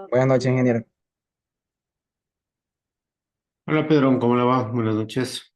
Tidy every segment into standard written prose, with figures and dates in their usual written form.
Buenas noches, ingeniero. Hola Pedro, ¿cómo le va? Buenas noches.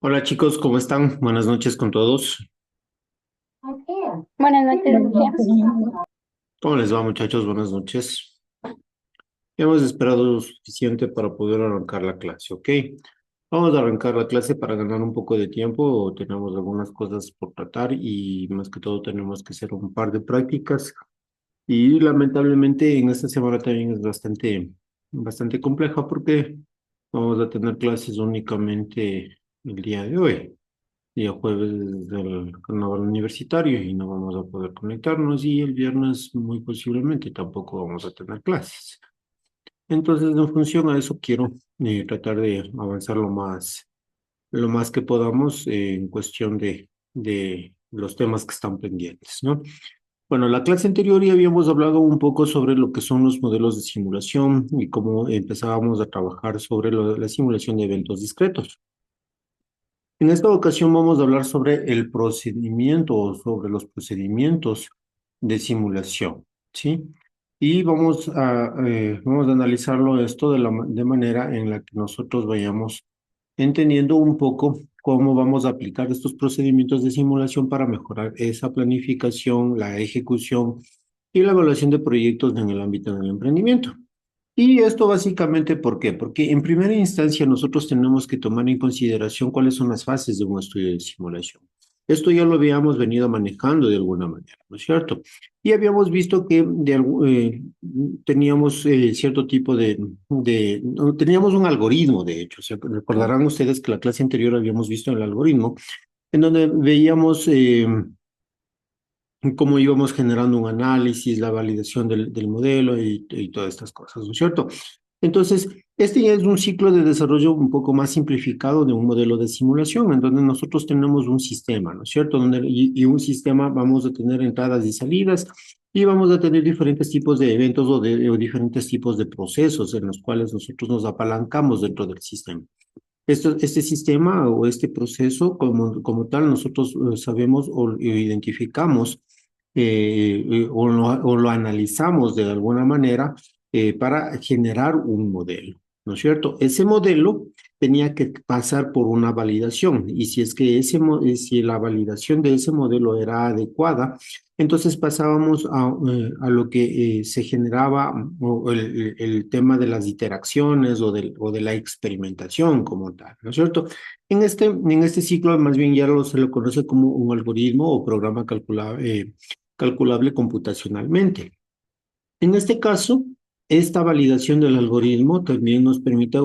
Hola chicos, ¿cómo están? Buenas noches con todos. Buenas noches, Lucia. ¿Cómo les va, muchachos? Buenas noches. Hemos esperado lo suficiente para poder arrancar la clase, ¿ok? Vamos a arrancar la clase para ganar un poco de tiempo. Tenemos algunas cosas por tratar y más que todo tenemos que hacer un par de prácticas. Y lamentablemente en esta semana también es bastante compleja porque vamos a tener clases únicamente el día de hoy. Día jueves del carnaval universitario y no vamos a poder conectarnos y el viernes muy posiblemente tampoco vamos a tener clases. Entonces, en función a eso, quiero tratar de avanzar lo más que podamos en cuestión de los temas que están pendientes, ¿no? Bueno, la clase anterior ya habíamos hablado un poco sobre lo que son los modelos de simulación y cómo empezábamos a trabajar sobre la simulación de eventos discretos. En esta ocasión vamos a hablar sobre el procedimiento o sobre los procedimientos de simulación, ¿sí? Y vamos a analizarlo esto de manera en la que nosotros vayamos entendiendo un poco cómo vamos a aplicar estos procedimientos de simulación para mejorar esa planificación, la ejecución y la evaluación de proyectos en el ámbito del emprendimiento. Y esto básicamente, ¿por qué? Porque en primera instancia nosotros tenemos que tomar en consideración cuáles son las fases de un estudio de simulación. Esto ya lo habíamos venido manejando de alguna manera, ¿no es cierto? Y habíamos visto que teníamos cierto tipo no, teníamos un algoritmo, de hecho. O sea, recordarán ustedes que la clase anterior habíamos visto el algoritmo, en donde veíamos cómo íbamos generando un análisis, la validación del modelo y todas estas cosas, ¿no es cierto? Entonces, este ya es un ciclo de desarrollo un poco más simplificado de un modelo de simulación, en donde nosotros tenemos un sistema, ¿no es cierto? Y un sistema vamos a tener entradas y salidas y vamos a tener diferentes tipos de eventos o diferentes tipos de procesos en los cuales nosotros nos apalancamos dentro del sistema. Este sistema o este proceso, como tal, nosotros sabemos o identificamos o lo analizamos de alguna manera para generar un modelo, ¿no es cierto? Ese modelo tenía que pasar por una validación y si es que si la validación de ese modelo era adecuada, entonces pasábamos a lo que se generaba o el tema de las interacciones o de la experimentación como tal, ¿no es cierto? En este ciclo más bien se lo conoce como un algoritmo o programa calculable computacionalmente. En este caso, esta validación del algoritmo también nos permite,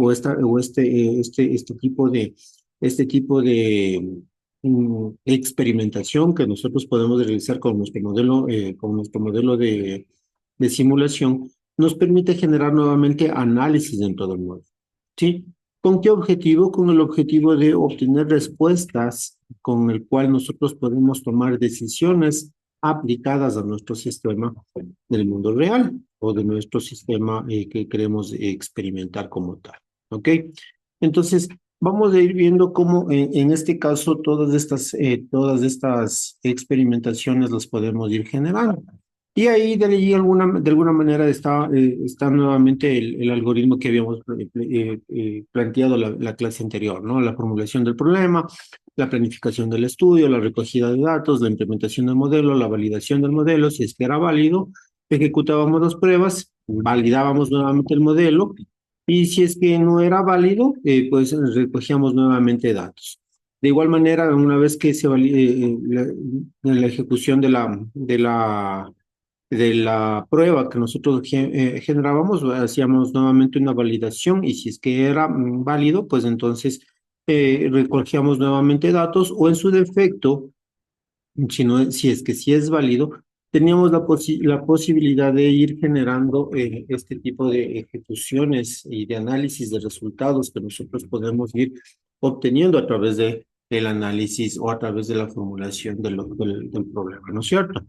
este tipo de experimentación que nosotros podemos realizar con nuestro modelo de simulación, nos permite generar nuevamente análisis dentro del modelo. ¿Sí? ¿Con qué objetivo? Con el objetivo de obtener respuestas con el cual nosotros podemos tomar decisiones aplicadas a nuestro sistema del mundo real o de nuestro sistema que queremos experimentar como tal. ¿Ok? Entonces, vamos a ir viendo cómo en este caso todas estas experimentaciones las podemos ir generando. Y ahí de alguna manera está nuevamente el algoritmo que habíamos planteado la clase anterior, ¿no? La formulación del problema, la planificación del estudio, la recogida de datos, la implementación del modelo, la validación del modelo, si es que era válido, ejecutábamos las pruebas, validábamos nuevamente el modelo y si es que no era válido, pues recogíamos nuevamente datos. De igual manera, una vez que la ejecución de la prueba que nosotros generábamos, hacíamos nuevamente una validación y si es que era válido, pues entonces recogíamos nuevamente datos o en su defecto, si es que sí es válido, teníamos la posibilidad de ir generando este tipo de ejecuciones y de análisis de resultados que nosotros podemos ir obteniendo a través de el análisis o a través de la formulación del problema, ¿no es cierto?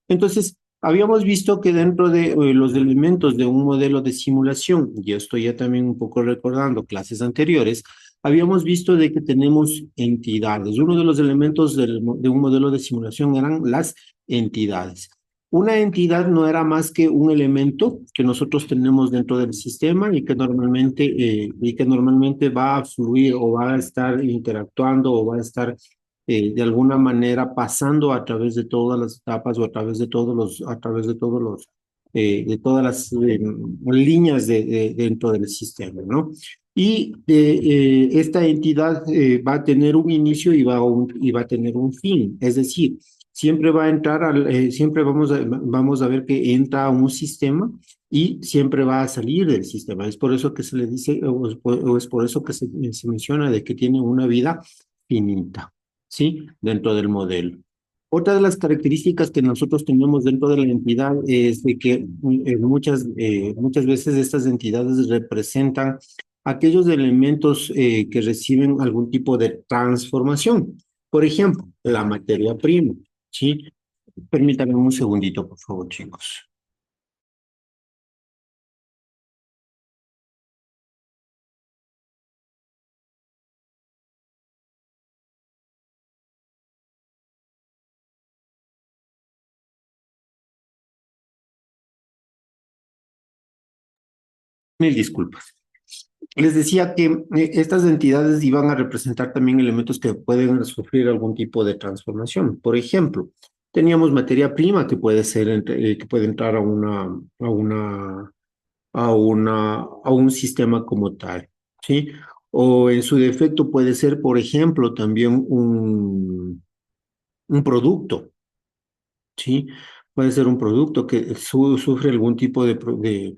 Entonces, habíamos visto que dentro de los elementos de un modelo de simulación, y estoy ya también un poco recordando clases anteriores, habíamos visto de que tenemos entidades. Uno de los elementos de un modelo de simulación eran las entidades. Una entidad no era más que un elemento que nosotros tenemos dentro del sistema y que normalmente va a fluir o va a estar interactuando o va a estar de alguna manera pasando a través de todas las etapas o a través de de todas las líneas dentro del sistema, ¿no? Y esta entidad va a tener un inicio y va a tener un fin, es decir, siempre va a entrar, siempre vamos a ver que entra a un sistema y siempre va a salir del sistema. Es por eso que se le dice, o es por eso que se menciona de que tiene una vida finita, ¿sí? Dentro del modelo. Otra de las características que nosotros tenemos dentro de la entidad es de que muchas veces estas entidades representan aquellos elementos que reciben algún tipo de transformación. Por ejemplo, la materia prima, ¿sí? Permítanme un segundito, por favor, chicos. Mil disculpas. Les decía que estas entidades iban a representar también elementos que pueden sufrir algún tipo de transformación. Por ejemplo, teníamos materia prima que puede ser, que puede entrar a un sistema como tal, ¿sí? O en su defecto puede ser, por ejemplo, también un producto, ¿sí? Puede ser un producto que sufre algún tipo de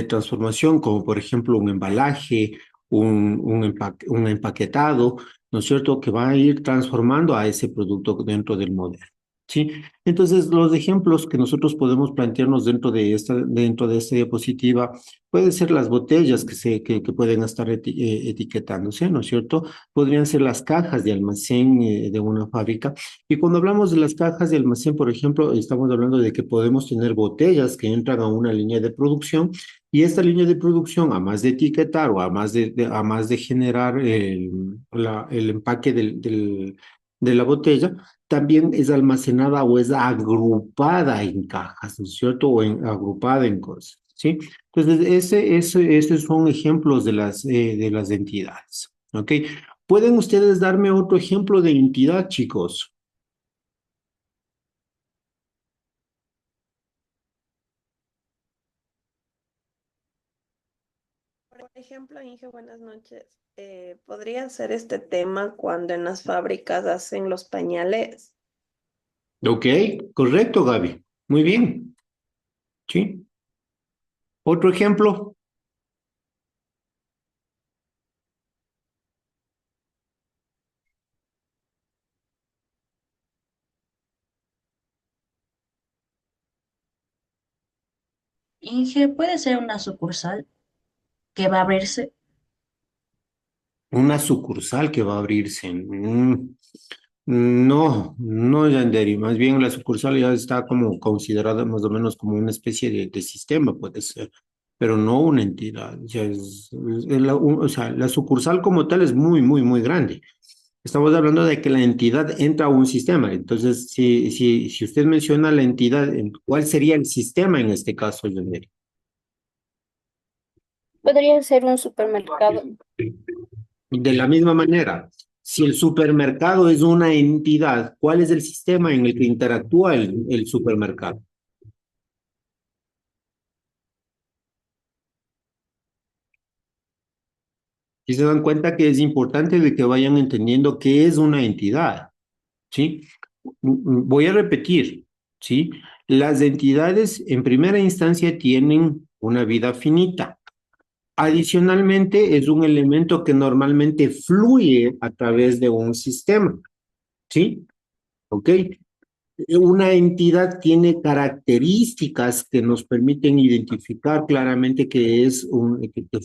transformación, como por ejemplo un embalaje, un empaquetado, ¿no es cierto?, que va a ir transformando a ese producto dentro del modelo. ¿Sí? Entonces, los ejemplos que nosotros podemos plantearnos dentro de esta diapositiva pueden ser las botellas que pueden estar etiquetándose, ¿no es cierto? Podrían ser las cajas de almacén de una fábrica, y cuando hablamos de las cajas de almacén, por ejemplo, estamos hablando de que podemos tener botellas que entran a una línea de producción y esta línea de producción, a más de etiquetar o a más de generar el empaque de la botella, también es almacenada o es agrupada en cajas, ¿no es cierto? Agrupada en cosas, ¿sí? Entonces, esos son ejemplos de las entidades, ¿ok? ¿Pueden ustedes darme otro ejemplo de entidad, chicos? Por ejemplo, Inge, buenas noches. ¿Podría ser este tema cuando en las fábricas hacen los pañales? Ok, correcto, Gaby. Muy bien, ¿sí? Otro ejemplo, Inge puede ser una sucursal que va a abrirse. una sucursal que va a abrirse. No, no, Yanderi. Más bien la sucursal ya está como considerada más o menos como una especie de sistema, puede ser, pero no una entidad. Ya o sea, la sucursal como tal es muy, muy, muy grande. Estamos hablando de que la entidad entra a un sistema. Entonces, si usted menciona la entidad, ¿cuál sería el sistema en este caso, Yanderi? Podría ser un supermercado. De la misma manera, si el supermercado es una entidad, ¿cuál es el sistema en el que interactúa el supermercado? Si se dan cuenta que es importante de que vayan entendiendo qué es una entidad, ¿sí? Voy a repetir, ¿sí? Las entidades en primera instancia tienen una vida finita. Adicionalmente, es un elemento que normalmente fluye a través de un sistema, ¿sí? ¿Ok? Una entidad tiene características que nos permiten identificar claramente que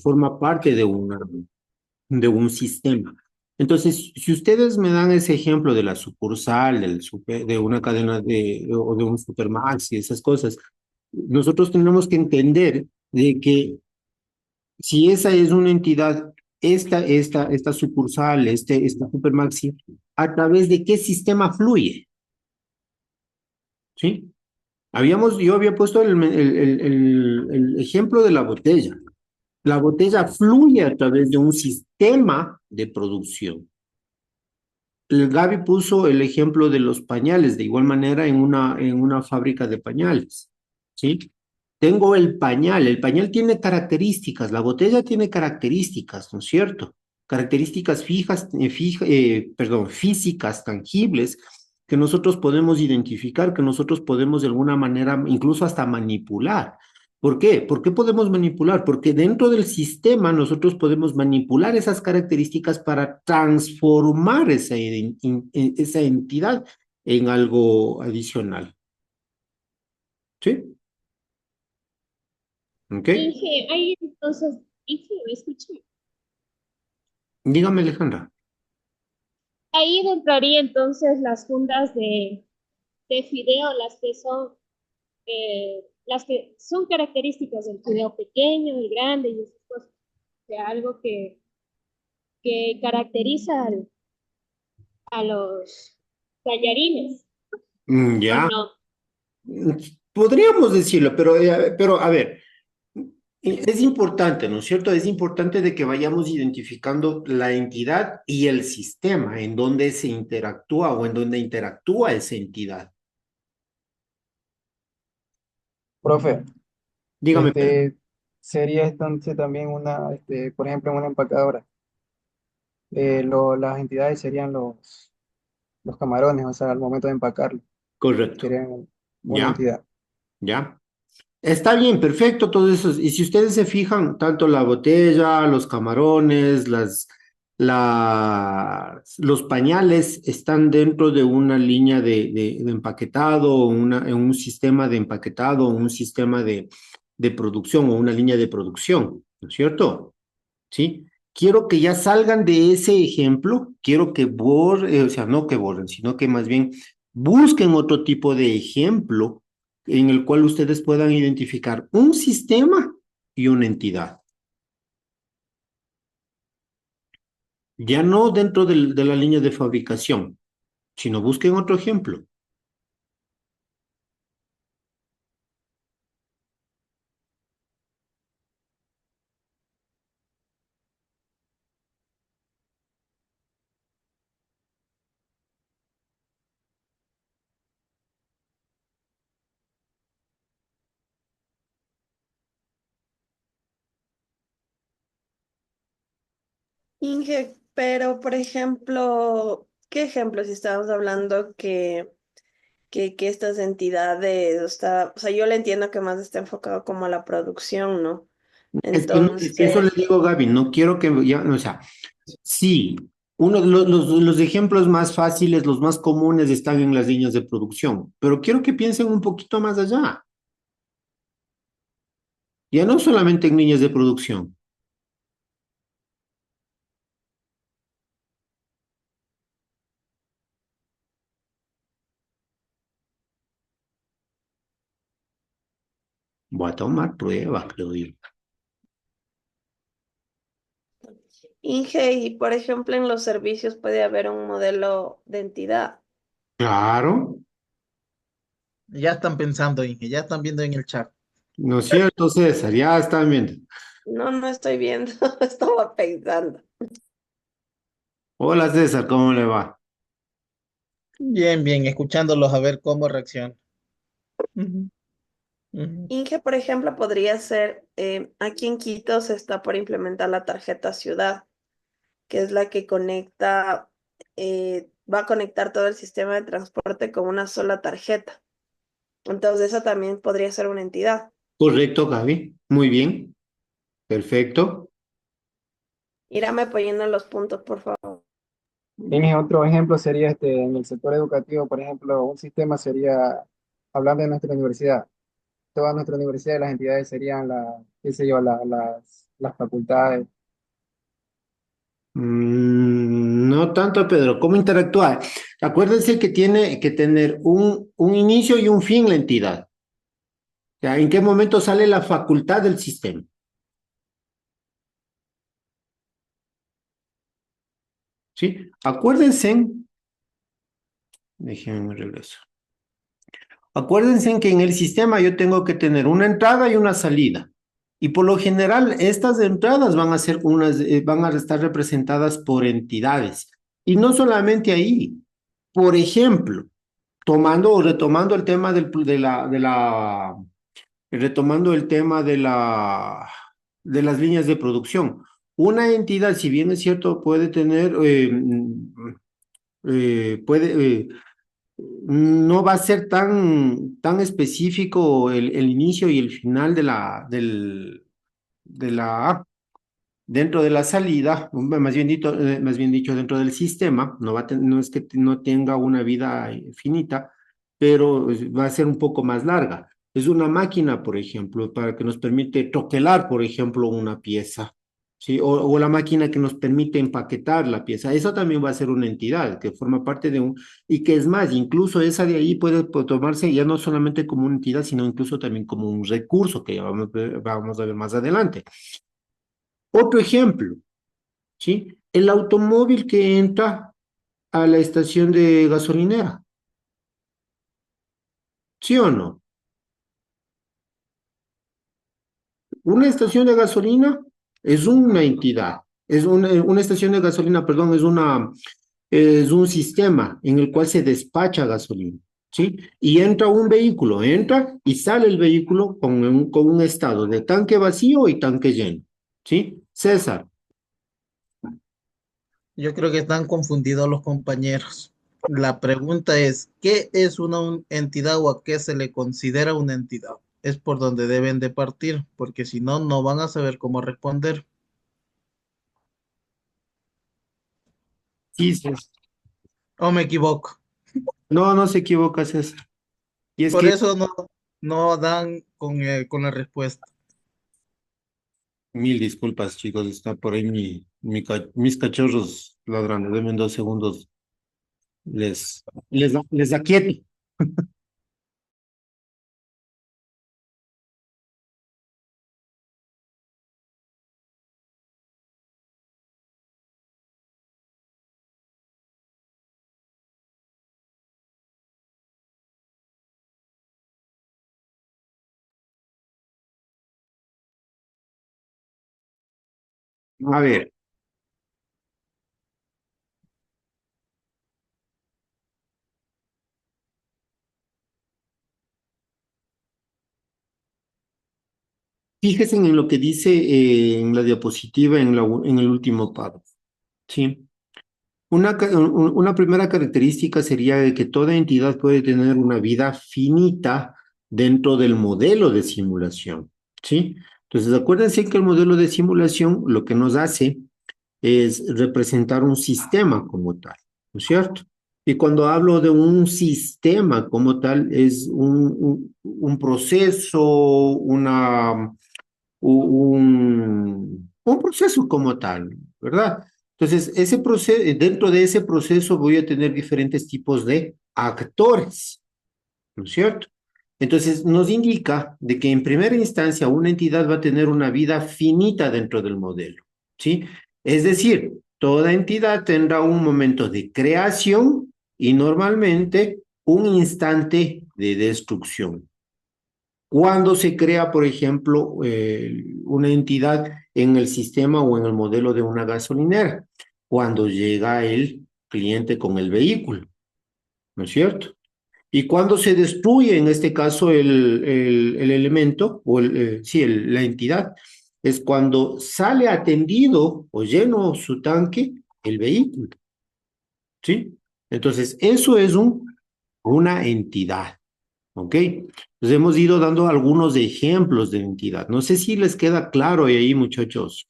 forma parte de un sistema. Entonces, si ustedes me dan ese ejemplo de la sucursal, de una cadena o de un Supermax y esas cosas, nosotros tenemos que entender de que si esa es una entidad, esta sucursal, esta Supermaxi, ¿a través de qué sistema fluye? ¿Sí? Yo había puesto el ejemplo de la botella. La botella fluye a través de un sistema de producción. El Gaby puso el ejemplo de los pañales, de igual manera en una fábrica de pañales, ¿sí? Tengo el pañal tiene características, la botella tiene características, ¿no es cierto? Características perdón, físicas, tangibles, que nosotros podemos identificar, que nosotros podemos de alguna manera incluso hasta manipular. ¿Por qué? ¿Por qué podemos manipular? Porque dentro del sistema nosotros podemos manipular esas características para transformar esa entidad en algo adicional. ¿Sí? ¿Ok? Inge, ahí entonces, Inge, ¿me escucha? Dígame, Alejandra. Ahí entraría entonces las fundas de fideo, las que son características del fideo pequeño y grande y esas cosas. O sea, algo que caracteriza a los tallarines, ¿o Ya. no? Podríamos decirlo, pero a ver, es importante, ¿no es cierto? Es importante de que vayamos identificando la entidad y el sistema en donde se interactúa o en donde interactúa esa entidad. Profe, Dígame, Pedro. este sería entonces también por ejemplo, en una empacadora. Las entidades serían los camarones, o sea, al momento de empacarlo, Correcto. serían una Ya, entidad. ya. Está bien, perfecto, todo eso. Y si ustedes se fijan, tanto la botella, los camarones, los pañales están dentro de una línea de empaquetado, en un sistema de empaquetado, un sistema de producción o una línea de producción, ¿no es cierto? ¿Sí? Quiero que ya salgan de ese ejemplo, quiero que borren, o sea, no que borren, sino que más bien busquen otro tipo de ejemplo en el cual ustedes puedan identificar un sistema y una entidad. Ya no dentro de la línea de fabricación, sino busquen otro ejemplo. Inge, pero por ejemplo, ¿qué ejemplo si estamos hablando que estas entidades, o sea, yo le entiendo que más está enfocado como a la producción, ¿no? Es que eso Entonces, les digo, Gaby, no quiero que ya, o sea, sí, uno de los ejemplos más fáciles, los más comunes están en las líneas de producción, pero quiero que piensen un poquito más allá, ya no solamente en líneas de producción. Voy a tomar pruebas, creo yo. Inge, y por ejemplo, en los servicios puede haber un modelo de entidad. Claro, Ya están pensando, Inge, ya están viendo en el chat. ¿no es cierto, César? Ya están viendo. No, no estoy viendo, estaba pensando. Hola, César, ¿cómo le va? Bien, bien, escuchándolos a ver cómo reaccionan. Ujú, ujú. Inge, por ejemplo, podría ser, aquí en Quito se está por implementar la tarjeta ciudad, que es la que conecta, va a conectar todo el sistema de transporte con una sola tarjeta. Entonces, esa también podría ser una entidad. Correcto, Gaby. Muy bien, perfecto. Írame poniendo los puntos, por favor. Bien, otro ejemplo sería en el sector educativo, por ejemplo, un sistema sería, hablando de nuestra universidad, toda nuestra universidad y las entidades serían qué sé yo, las facultades. No tanto, Pedro. ¿Cómo interactúa? Acuérdense que tiene que tener un inicio y un fin la entidad. O sea, ¿en qué momento sale la facultad del sistema? ¿Sí? Acuérdense, déjenme regreso. Acuérdense en que en el sistema yo tengo que tener una entrada y una salida. Y por lo general, estas entradas van a ser van a estar representadas por entidades. Y no solamente ahí. Por ejemplo, tomando o retomando el tema retomando el tema de las líneas de producción. Una entidad, si bien es cierto, puede tener, puede, no va a ser tan específico el inicio y el final de la, dentro de la salida, más bien dicho, dentro del sistema, no es que no tenga una vida finita, pero va a ser un poco más larga. Es una máquina, por ejemplo, para que nos permite troquelar, por ejemplo, una pieza, ¿sí? O la máquina que nos permite empaquetar la pieza. Eso también va a ser una entidad que forma parte de y que es más, incluso esa de ahí puede tomarse ya no solamente como una entidad, sino incluso también como un recurso que ya vamos a ver más adelante. Otro ejemplo, ¿sí? El automóvil que entra a la estación de gasolinera, ¿sí o no? Una estación de gasolina es una entidad, una estación de gasolina, perdón, es un sistema en el cual se despacha gasolina, ¿sí? Y entra un vehículo, entra y sale el vehículo con un estado de tanque vacío y tanque lleno, ¿sí? César, Yo creo que están confundidos los compañeros. La pregunta es, ¿qué es una entidad o a qué se le considera una entidad? Es por donde deben de partir, porque si no, no van a saber cómo responder. sí, César. ¿O me equivoco? No, no se equivoca, César. Y es Por que eso no, no dan con la respuesta. mil disculpas, chicos, está por ahí mis cachorros ladrando. Denme 2 segundos, les aquieto. A ver, fíjense en lo que dice en la diapositiva en el último párrafo, ¿sí? Una primera característica sería de que toda entidad puede tener una vida finita dentro del modelo de simulación, ¿sí? Entonces, acuérdense que el modelo de simulación lo que nos hace es representar un sistema como tal, ¿no es cierto? Y cuando hablo de un sistema como tal, es un proceso, un proceso como tal, ¿verdad? Entonces, dentro de ese proceso voy a tener diferentes tipos de actores, ¿no es cierto? Entonces, nos indica de que en primera instancia una entidad va a tener una vida finita dentro del modelo, ¿sí? Es decir, toda entidad tendrá un momento de creación y normalmente un instante de destrucción. Cuando se crea, por ejemplo, una entidad en el sistema o en el modelo de una gasolinera, cuando llega el cliente con el vehículo, ¿no es cierto? Y cuando se destruye, en este caso, el elemento, sí, la entidad, es cuando sale atendido o lleno su tanque el vehículo, ¿sí? Entonces, eso es una entidad, ¿ok? Entonces, hemos ido dando algunos ejemplos de entidad. No sé si les queda claro ahí, muchachos.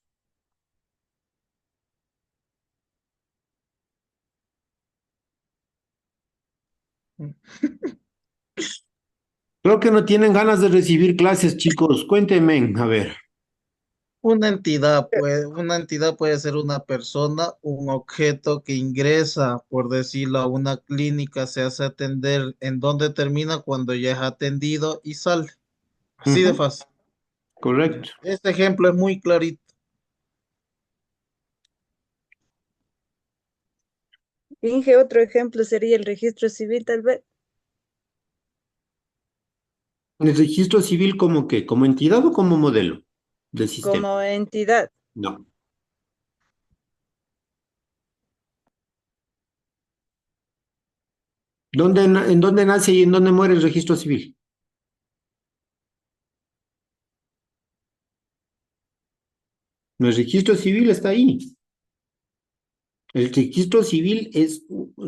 Creo que no tienen ganas de recibir clases, chicos. Cuéntenme, a ver. Una entidad puede ser una persona, un objeto que ingresa, por decirlo, a una clínica, se hace atender, en donde termina cuando ya es atendido y sale. Así de Ujú, fácil. correcto. Este ejemplo es muy clarito. Inge, otro ejemplo sería el registro civil, tal vez. ¿El registro civil como qué? ¿Como entidad o como modelo del sistema? como entidad. No. ¿En dónde nace y en dónde muere el registro civil? El registro civil está ahí. El registro civil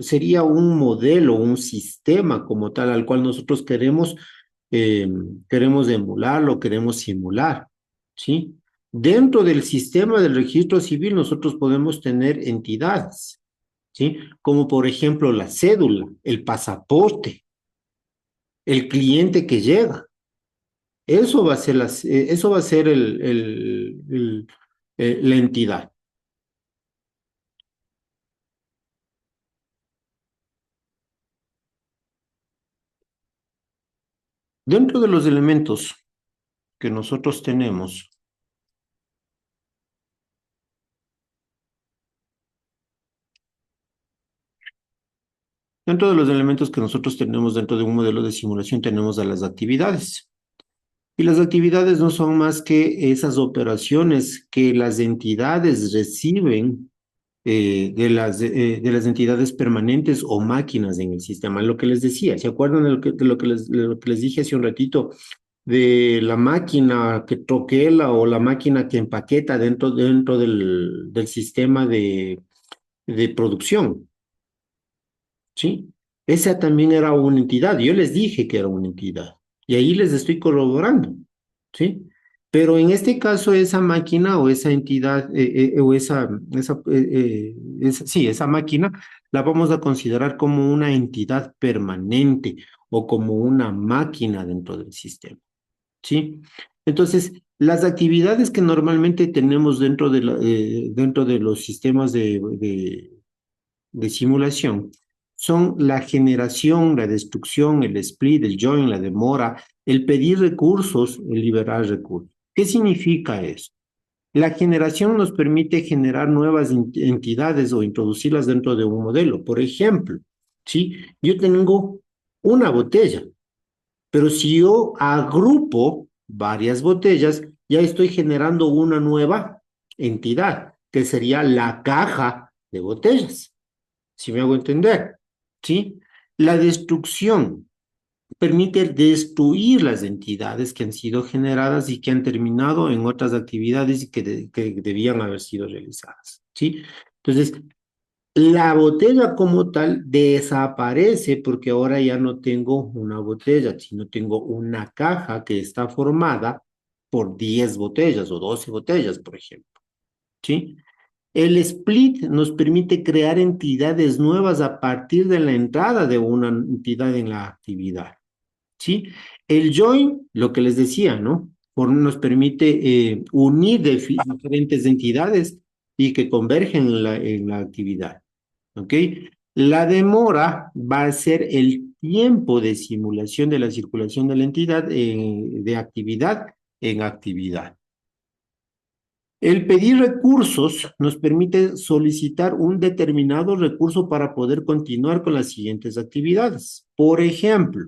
sería un modelo, un sistema como tal al cual nosotros eh, queremos emularlo, queremos simular, ¿sí? Dentro del sistema del registro civil nosotros podemos tener entidades, ¿sí? Como por ejemplo la cédula, el pasaporte, el cliente que llega. Eso va a ser, eso va a ser la entidad. Dentro de los elementos que nosotros tenemos, dentro de los elementos que nosotros tenemos dentro de un modelo de simulación tenemos a las actividades. Y las actividades no son más que esas operaciones que las entidades reciben de las entidades permanentes o máquinas en el sistema. Lo que les decía, ¿se acuerdan de lo que les dije hace un ratito? De la máquina que troquela o la máquina que empaqueta dentro del sistema de producción, ¿sí? Esa también era una entidad. Yo les dije que era una entidad. Y ahí les estoy corroborando, ¿sí? Pero en este caso, esa máquina o esa entidad, o sí, esa máquina, la vamos a considerar como una entidad permanente o como una máquina dentro del sistema, ¿sí? Entonces, las actividades que normalmente tenemos dentro de los sistemas de simulación son la generación, la destrucción, el split, el join, la demora, el pedir recursos, el liberar recursos. ¿Qué significa eso? La generación nos permite generar nuevas entidades o introducirlas dentro de un modelo. Por ejemplo, ¿sí? Yo tengo una botella, pero si yo agrupo varias botellas, ya estoy generando una nueva entidad, que sería la caja de botellas. ¿Si me hago entender? ¿Sí? La destrucción permite destruir las entidades que han sido generadas y que han terminado en otras actividades y que debían haber sido realizadas. ¿Sí? Entonces, la botella como tal desaparece porque ahora ya no tengo una botella, sino tengo una caja que está formada por 10 botellas o 12 botellas, por ejemplo. ¿Sí? El split nos permite crear entidades nuevas a partir de la entrada de una entidad en la actividad, ¿sí? El join, lo que les decía, ¿no? Nos permite unir diferentes entidades y que convergen en la actividad, ¿ok? La demora va a ser el tiempo de simulación de la circulación de la entidad de actividad en actividad. El pedir recursos nos permite solicitar un determinado recurso para poder continuar con las siguientes actividades. Por ejemplo,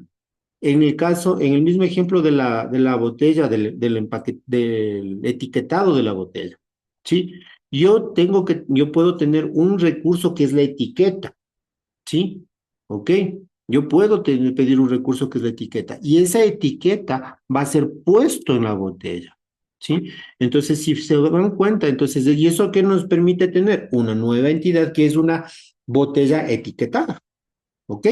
en el mismo ejemplo de la botella, del etiquetado de la botella, ¿sí? Yo puedo tener un recurso que es la etiqueta, ¿sí? ¿Ok? Yo puedo pedir un recurso que es la etiqueta y esa etiqueta va a ser puesto en la botella, ¿sí? Entonces, si se dan cuenta, entonces, ¿y eso qué nos permite tener? Una nueva entidad que es una botella etiquetada, ¿ok?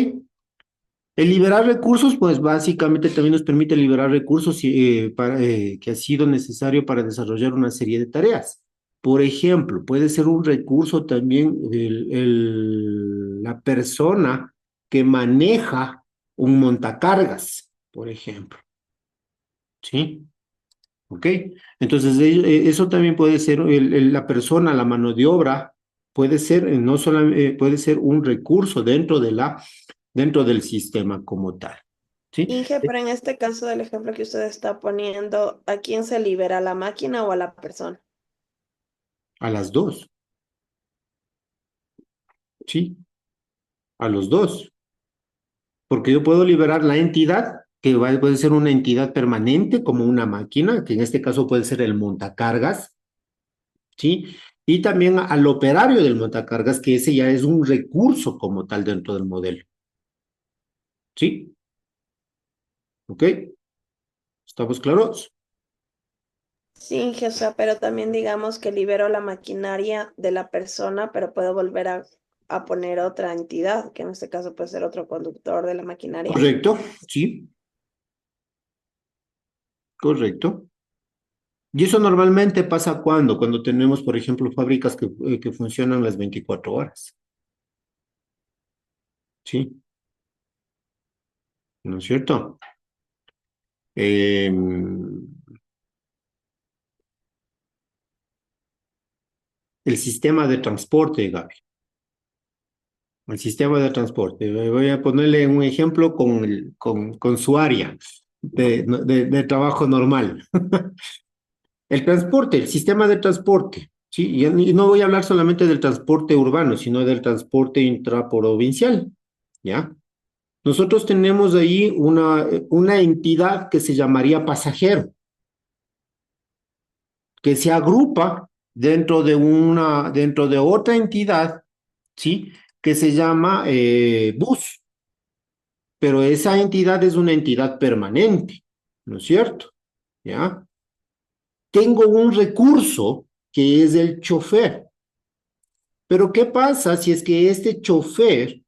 El liberar recursos, pues básicamente también nos permite liberar recursos que ha sido necesario para desarrollar una serie de tareas. Por ejemplo, puede ser un recurso también la persona que maneja un montacargas, por ejemplo. ¿Sí? ¿Ok? Entonces, eso también puede ser la persona, la mano de obra, puede ser, no solamente, puede ser un recurso dentro del sistema como tal. ¿Sí? Inge, pero en este caso del ejemplo que usted está poniendo, ¿a quién se libera, a la máquina o a la persona? A las dos, ¿sí? A los dos. Porque yo puedo liberar la entidad puede ser una entidad permanente como una máquina, que en este caso puede ser el montacargas, ¿sí? Y también al operario del montacargas, que ese ya es un recurso como tal dentro del modelo, ¿sí? ¿Ok? ¿Estamos claros? Sí, o sea, pero también digamos que libero la maquinaria de la persona, pero puedo volver a poner otra entidad, que en este caso puede ser otro conductor de la maquinaria. Correcto, sí, correcto. Y eso normalmente pasa cuando tenemos, por ejemplo, fábricas que funcionan las 24 horas, ¿sí? ¿No es cierto? El sistema de transporte, Gaby. El sistema de transporte. Voy a ponerle un ejemplo con su área de trabajo normal. El transporte, el sistema de transporte, ¿sí? Y no voy a hablar solamente del transporte urbano, sino del transporte intraprovincial, ¿ya? Nosotros tenemos ahí una entidad que se llamaría pasajero, que se agrupa dentro de otra entidad, ¿sí? Que se llama bus, pero esa entidad es una entidad permanente, ¿no es cierto? ¿Ya? Tengo un recurso que es el chofer, pero ¿qué pasa si es que este chofer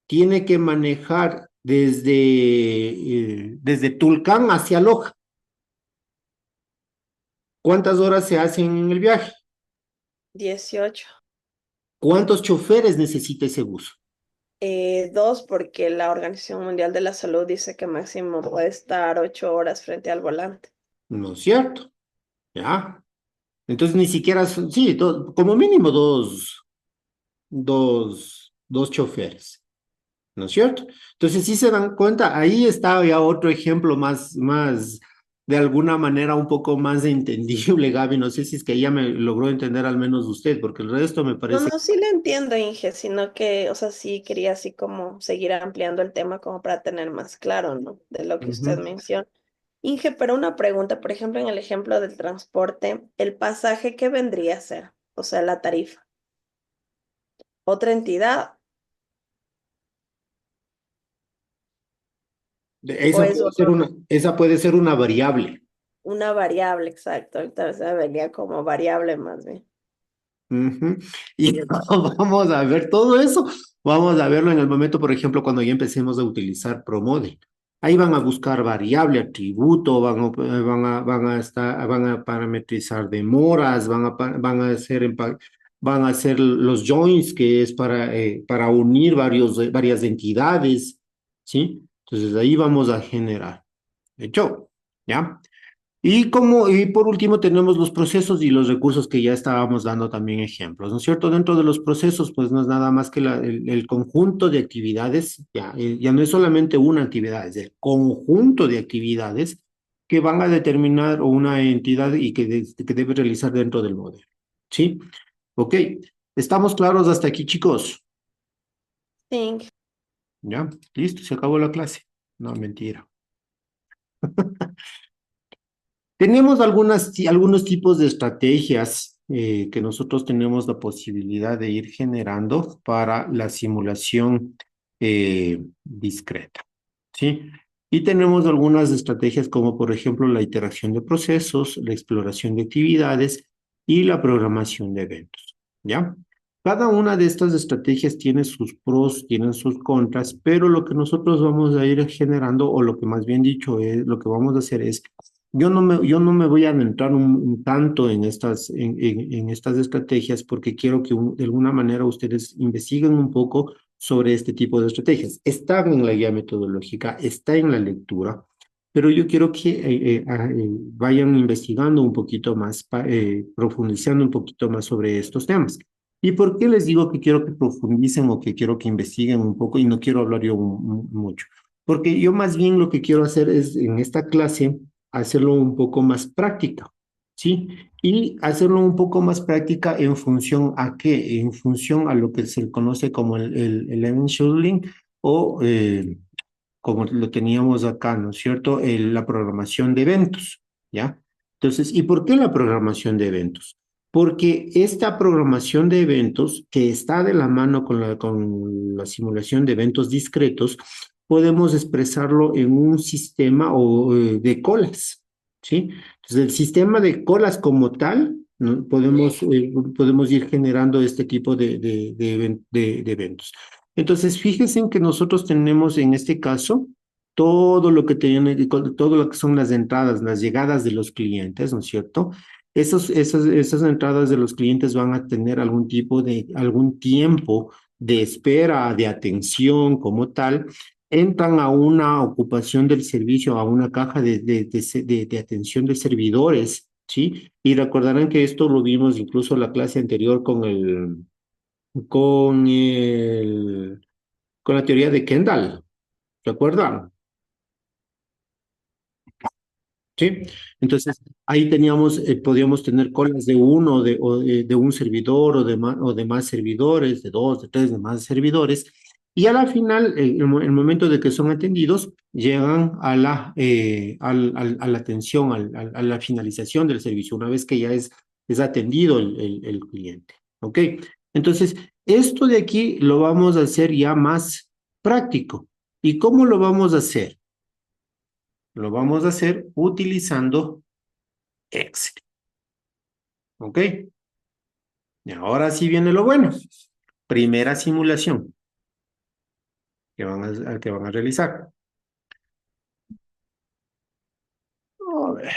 tiene que manejar desde Tulcán hacia Loja? ¿Cuántas horas se hacen en el viaje? 18. ¿Cuántos choferes necesita ese bus? Dos, porque la Organización Mundial de la Salud dice que máximo puede estar 8 horas frente al volante. ¿No es cierto? ¿Ya? Entonces ni siquiera, sí, como mínimo dos choferes, ¿no es cierto? Entonces sí se dan cuenta, ahí está ya otro ejemplo más, de alguna manera un poco más entendible, Gaby. No sé si es que ya me logró entender al menos usted, porque el resto me No, parece. no, sí le entiendo, Inge, sino que, o sea, sí quería así como seguir ampliando el tema como para tener más claro, ¿no? De lo que usted Ujú. menciona. Inge, pero una pregunta, por ejemplo, en el ejemplo del transporte, el pasaje, ¿qué vendría a ser? O sea, la tarifa. ¿Otra entidad o Esa es puede ser otro, una variable. una variable? Exacto, ahorita se vería como variable más bien. Ujú. Y vamos a ver todo eso, vamos a verlo en el momento, por ejemplo, cuando ya empecemos a utilizar ProModel. Ahí van a buscar variable, atributo, van a parametrizar demoras, van a hacer los joins, que es para unir varias entidades, ¿sí? Entonces ahí vamos a generar. ¿Hecho? ¿Ya? Y por último tenemos los procesos y los recursos que ya estábamos dando también ejemplos, ¿no es cierto? Dentro de los procesos, pues no es nada más que el conjunto de actividades, ya no es solamente una actividad, es el conjunto de actividades que van a determinar una entidad y que debe realizar dentro del modelo, ¿sí? Ok, ¿estamos claros hasta aquí, chicos? Sí, ¿Ya? Listo, se acabó la clase. No, mentira. Tenemos algunos tipos de estrategias que nosotros tenemos la posibilidad de ir generando para la simulación discreta, ¿sí? Y tenemos algunas estrategias como por ejemplo la iteración de procesos, la exploración de actividades y la programación de eventos, ¿ya? Cada una de estas estrategias tiene sus pros, tienen sus contras, pero lo que nosotros vamos a ir generando, o lo que más bien dicho es, lo que vamos a hacer es yo no me voy a adentrar un tanto en estas estrategias porque quiero que de alguna manera ustedes investiguen un poco sobre este tipo de estrategias. Están en la guía metodológica, está en la lectura, pero yo quiero que vayan investigando un poquito más, profundizando un poquito más sobre estos temas. ¿Y por qué les digo que quiero que profundicen o que quiero que investiguen un poco y no quiero hablar yo mucho? Porque yo más bien lo que quiero hacer es en esta clase hacerlo un poco más práctica, ¿sí? Y hacerlo un poco más práctica en función a qué, en función a lo que se conoce como el event scheduling o como lo teníamos acá, ¿no es cierto? La programación de eventos, ¿ya? Entonces, ¿y por qué la programación de eventos? Porque esta programación de eventos, que está de la mano con la simulación de eventos discretos, podemos expresarlo en un sistema de colas, ¿sí? Entonces, el sistema de colas como tal, ¿no? Podemos ir generando este tipo de eventos. Entonces, fíjense en que nosotros tenemos en este caso todo lo que tiene, todo lo que son las entradas, las llegadas de los clientes, ¿no es cierto? Esas entradas de los clientes van a tener algún tiempo de espera, de atención como tal, entran a una ocupación del servicio, a una caja de atención de servidores, ¿sí? Y recordarán que esto lo vimos incluso en la clase anterior con el, con la teoría de Kendall, ¿recuerdan? Sí, entonces ahí podíamos tener colas de uno, de un servidor o de más servidores, de dos, de tres, de más servidores, y a la final, el momento de que son atendidos, llegan a la atención, a la finalización del servicio, una vez que ya es atendido el cliente. ¿Ok? Entonces, esto de aquí lo vamos a hacer ya más práctico. ¿Y cómo lo vamos a hacer? Lo vamos a hacer utilizando Excel. ¿Ok? Y ahora sí viene lo bueno. Primera simulación que van a realizar. A ver.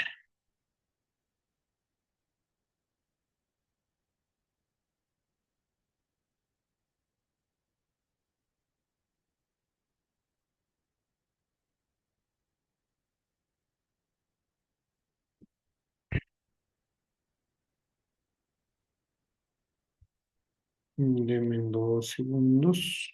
Denme 2 segundos.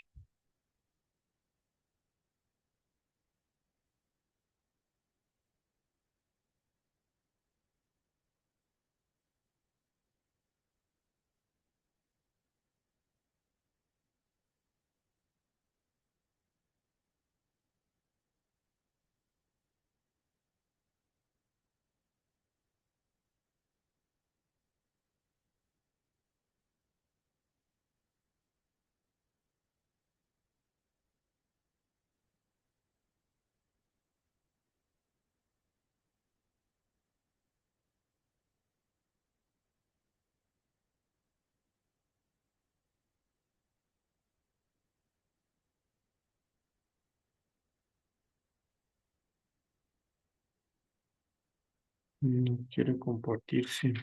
No quiere compartirse.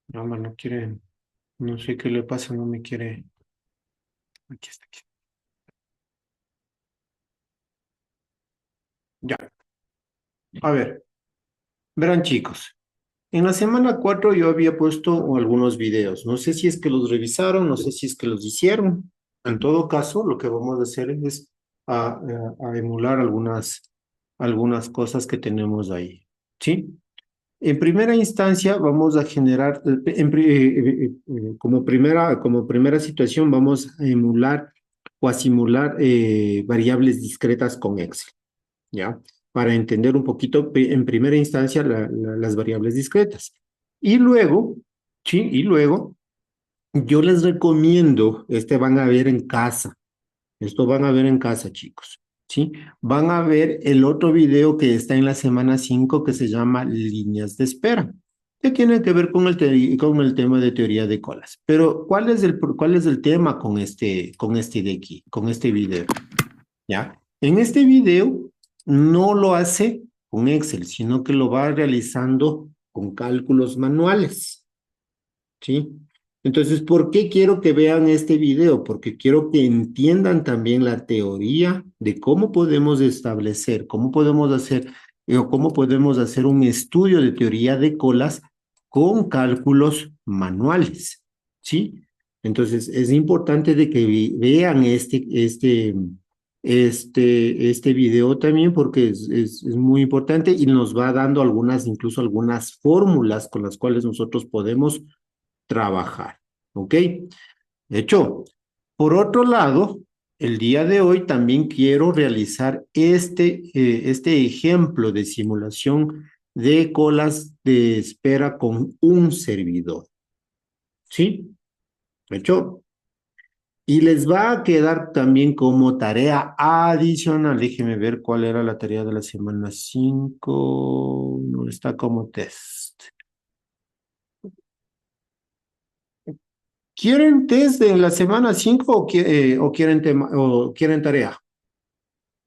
No, no quiere. No sé qué le pasa, no me quiere. Aquí está, aquí. Ya. A ver, verán chicos. En la semana 4 yo había puesto algunos videos. No sé si es que los revisaron, no sé si es que los hicieron. En todo caso, lo que vamos a hacer es a emular algunas cosas que tenemos ahí. ¿Sí? En primera instancia, vamos a generar, como primera situación, vamos a emular o a simular variables discretas con Excel. ¿Ya? Para entender un poquito, en primera instancia, las variables discretas. Y luego, sí, y luego, yo les recomiendo, van a ver en casa, esto van a ver en casa, chicos, ¿sí? Van a ver el otro video que está en la semana 5 que se llama líneas de espera, que tiene que ver con el tema de teoría de colas. Pero, cuál es el tema con este de aquí, con este video? ¿Ya? En este video no lo hace con Excel, sino que lo va realizando con cálculos manuales, ¿sí? Entonces, ¿por qué quiero que vean este video? Porque quiero que entiendan también la teoría de cómo podemos establecer, cómo podemos hacer un estudio de teoría de colas con cálculos manuales, ¿sí? Entonces, es importante de que vean este video también porque es muy importante y nos va dando incluso algunas fórmulas con las cuales nosotros podemos trabajar. ¿Ok? De hecho, por otro lado, el día de hoy también quiero realizar este ejemplo de simulación de colas de espera con un servidor. ¿Sí? De hecho, y les va a quedar también como tarea adicional. Déjenme ver cuál era la tarea de la semana 5. No está como test. ¿Quieren test de la semana 5 o quieren tema, o quieren tarea?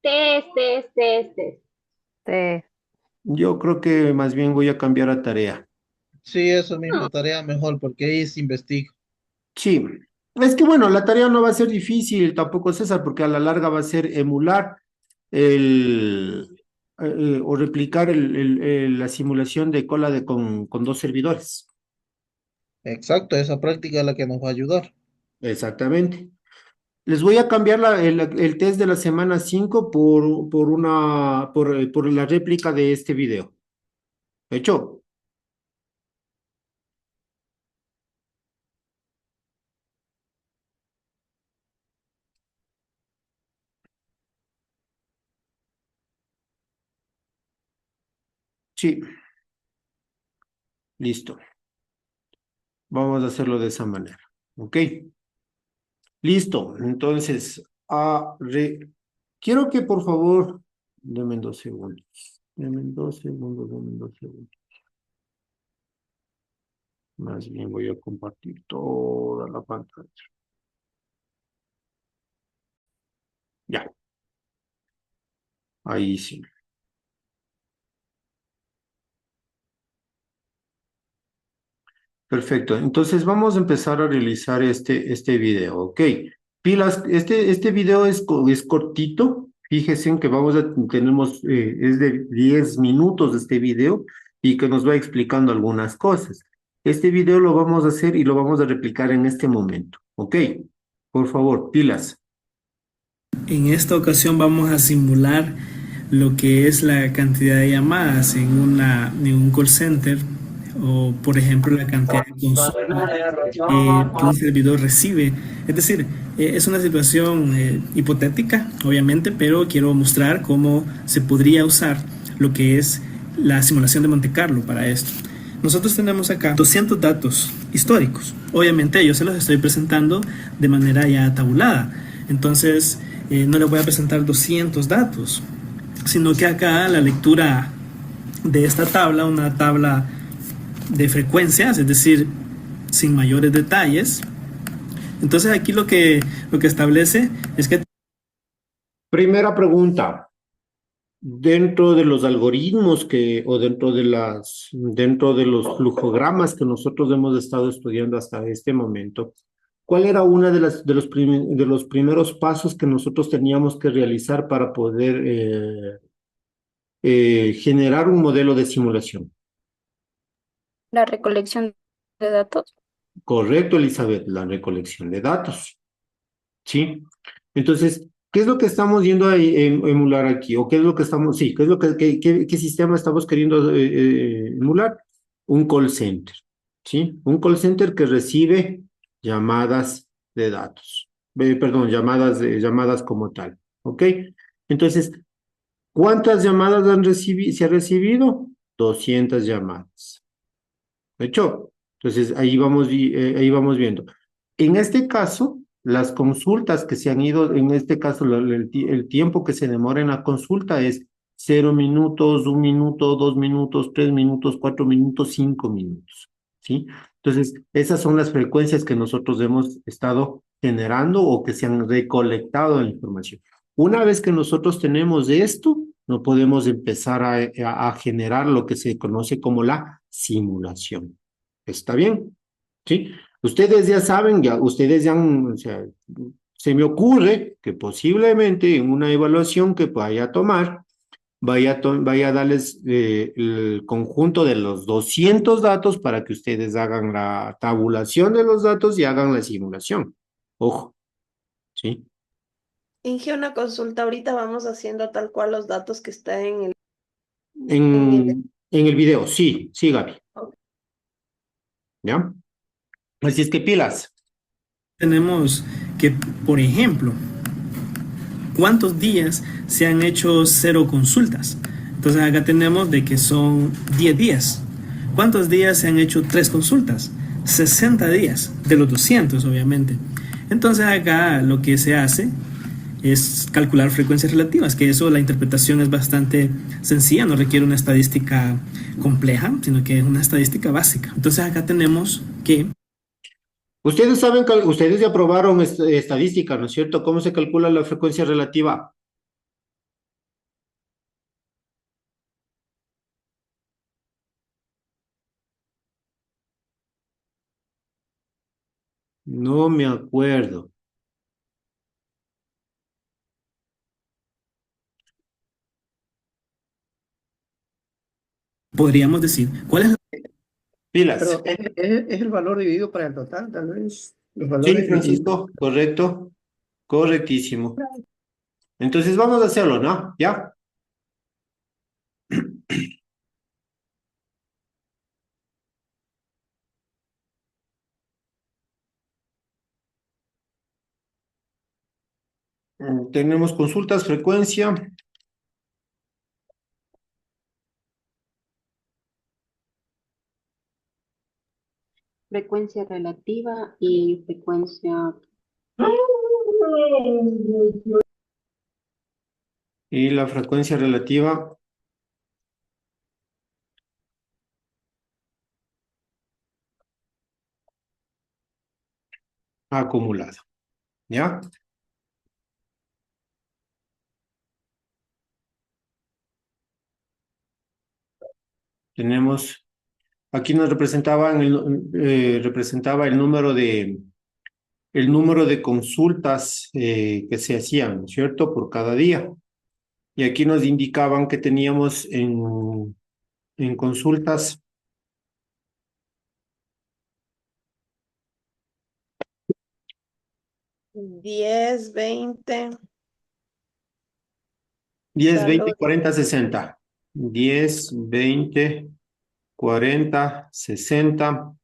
Test, test, test, test. Yo creo que más bien voy a cambiar a tarea. Sí, eso mismo, No, tarea mejor, porque ahí se investiga. Sí, es que bueno, la tarea no va a ser difícil tampoco, César, porque a la larga va a ser emular o replicar la simulación de cola con dos servidores. Exacto, esa práctica es la que nos va a ayudar. Exactamente. Les voy a cambiar el test de la semana 5 por la réplica de este video. ¿Hecho? Sí, listo. Vamos a hacerlo de esa manera. ¿Ok? Listo. Entonces, quiero que por favor, denme 2 segundos. Denme 2 segundos, denme 2 segundos. Más bien voy a compartir toda la pantalla. Ya, ahí sí. Perfecto. Entonces vamos a empezar a realizar este video. Ok. Pilas, este video es cortito. Fíjense en que es de 10 minutos este video y que nos va explicando algunas cosas. Este video lo vamos a hacer y lo vamos a replicar en este momento. Ok. Por favor, pilas. En esta ocasión vamos a simular lo que es la cantidad de llamadas en un call center o por ejemplo la cantidad de consultas que un servidor recibe. Es decir, es una situación hipotética, obviamente, pero quiero mostrar cómo se podría usar lo que es la simulación de Monte Carlo para esto. Nosotros tenemos acá 200 datos históricos. Obviamente yo se los estoy presentando de manera ya tabulada. Entonces no les voy a presentar 200 datos, sino que acá la lectura de esta tabla, una tabla de frecuencias, es decir, sin mayores detalles. Entonces aquí lo que establece es que... Primera pregunta. Dentro de los algoritmos o dentro de los flujogramas que nosotros hemos estado estudiando hasta este momento, ¿cuál era una de los primeros pasos que nosotros teníamos que realizar para poder generar un modelo de simulación? La recolección de datos. Correcto, Elizabeth, la recolección de datos. ¿Sí? Entonces, ¿qué es lo que estamos yendo a emular aquí? ¿O qué es lo que estamos, sí, qué es lo qué sistema estamos queriendo emular? Un call center, ¿sí? Un call center que recibe llamadas de datos. Perdón, llamadas como tal, ¿ok? Entonces, ¿cuántas llamadas se ha recibido? 200 llamadas. ¿De hecho? Entonces, ahí vamos viendo. En este caso, las consultas que se han ido, en este caso, el tiempo que se demora en la consulta es 0 minutos, 1 minuto, 2 minutos, 3 minutos, 4 minutos, 5 minutos, ¿sí? Entonces, esas son las frecuencias que nosotros hemos estado generando o que se han recolectado en la información. Una vez que nosotros tenemos esto, no podemos empezar a generar lo que se conoce como la simulación. ¿Está bien? ¿Sí? Ustedes ya saben, ustedes ya o sea, se me ocurre que posiblemente en una evaluación que vaya a tomar, vaya a darles el conjunto de los 200 datos para que ustedes hagan la tabulación de los datos y hagan la simulación. Ojo, ¿sí? Inge, una consulta. Ahorita vamos haciendo tal cual los datos que están en el... En el video, sí, sí, Gaby, Ok. ¿ya? Así es que pilas. tenemos que, por ejemplo, ¿cuántos días se han hecho 0 consultas? Entonces acá tenemos de que son 10 días. ¿Cuántos días se han hecho 3 consultas? 60 días, de los 200 obviamente. Entonces acá lo que se hace es calcular frecuencias relativas, que eso la interpretación es bastante sencilla, no requiere una estadística compleja, sino que es una estadística básica. Entonces acá tenemos que Ustedes saben, ustedes ya aprobaron estadística, ¿no es cierto? ¿Cómo se calcula la frecuencia relativa? No me acuerdo. podríamos decir cuál es la Pilas. Pero es el valor dividido para el total, tal vez. Los Sí, valores divididos. Francisco, correcto, correctísimo. Entonces vamos a hacerlo, ¿no? ¿Ya? Tenemos consultas, frecuencia. Frecuencia relativa y frecuencia Y la frecuencia relativa acumulada, ¿ya? Tenemos, aquí nos representaban representaba el número de consultas que se hacían, ¿no es cierto? Por cada día. Y aquí nos indicaban que teníamos en consultas 10, 20, 10, 20, salud 40, 60. 10, 20, 40, 60,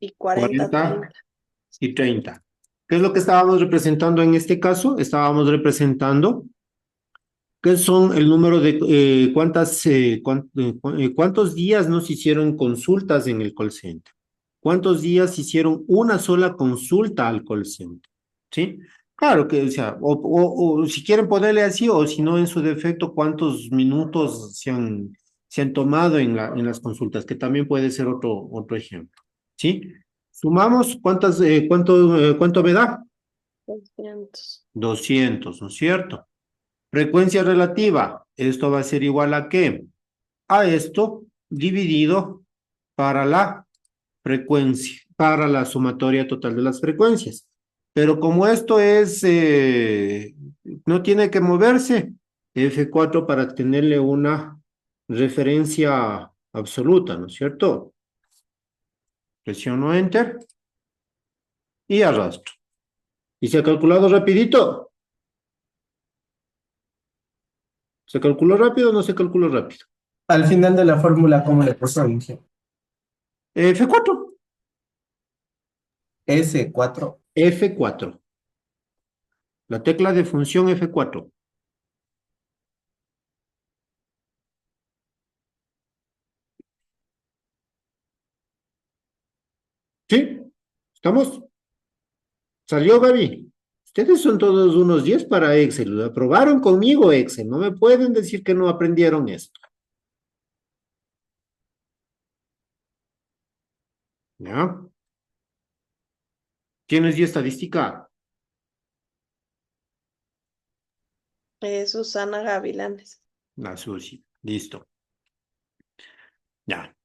y 40, 40 30. y 30. ¿Qué es lo que estábamos representando en este caso? Estábamos representando qué son el número de cuántos días nos hicieron consultas en el call center. ¿Cuántos días hicieron una sola consulta al call center? ¿Sí? Claro que, o sea, o si quieren ponerle así, o si no, en su defecto, cuántos minutos se han tomado en las consultas, que también puede ser otro ejemplo. ¿Sí? Sumamos, ¿cuánto me da? 200. 200, ¿no es cierto? Frecuencia relativa, esto va a ser igual a ¿qué? A esto dividido para la frecuencia, para la sumatoria total de las frecuencias. Pero como esto no tiene que moverse, F4 para tenerle una referencia absoluta, ¿no es cierto? Presiono Enter y arrastro. ¿Y se ha calculado rapidito? ¿Se calculó rápido o no se calculó rápido? Al final de la fórmula, ¿cómo le puso Inge? F4. S4. F4. La tecla de función F4. ¿Sí? ¿Estamos? ¿Salió, Gaby? Ustedes son todos unos 10 para Excel. Aprobaron conmigo Excel. No me pueden decir que no aprendieron esto. ¿Ya? ¿Quién es estadística? Susana Gavilanes. La Susi. Listo. Ya.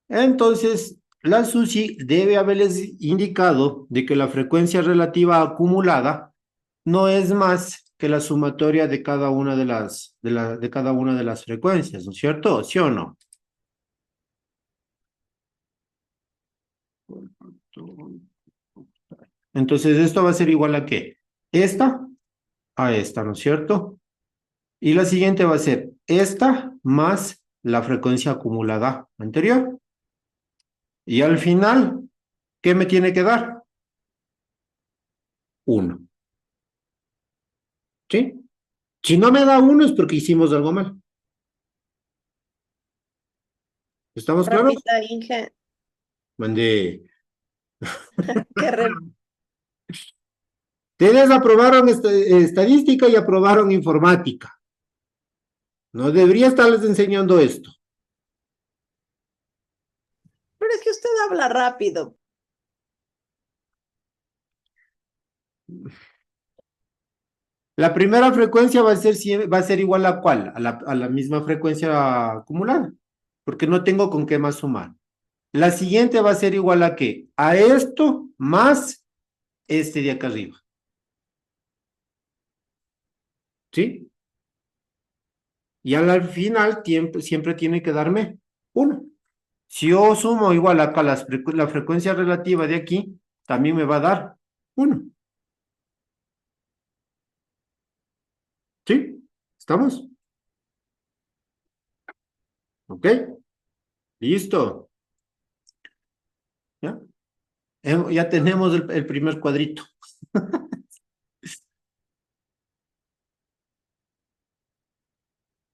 Entonces, la Susi debe haberles indicado de que la frecuencia relativa acumulada no es más que la sumatoria de cada una de cada una de las frecuencias, ¿no es cierto? ¿Sí o no? Entonces, esto va a ser igual a ¿qué? Esta a esta, ¿no es cierto? Y la siguiente va a ser esta más la frecuencia acumulada anterior. Y al final, ¿qué me tiene que dar? 1. ¿Sí? Si no me da 1 es porque hicimos algo mal. ¿Estamos claros? Repita, Inge, Mandé. que re- Ustedes aprobaron estadística y aprobaron informática. No debería estarles enseñando esto. Pero es que usted habla rápido. La primera frecuencia va a ser igual a ¿cuál? A la misma frecuencia acumulada, porque no tengo con qué más sumar. La siguiente va a ser igual a ¿qué? A esto más este de acá arriba. ¿Sí? Y al final siempre tiene que darme 1. Si yo sumo igual acá la frecuencia relativa de aquí, también me va a dar 1. ¿Sí? ¿Estamos? ¿Ok? Listo. ¿Ya? Ya tenemos el primer cuadrito.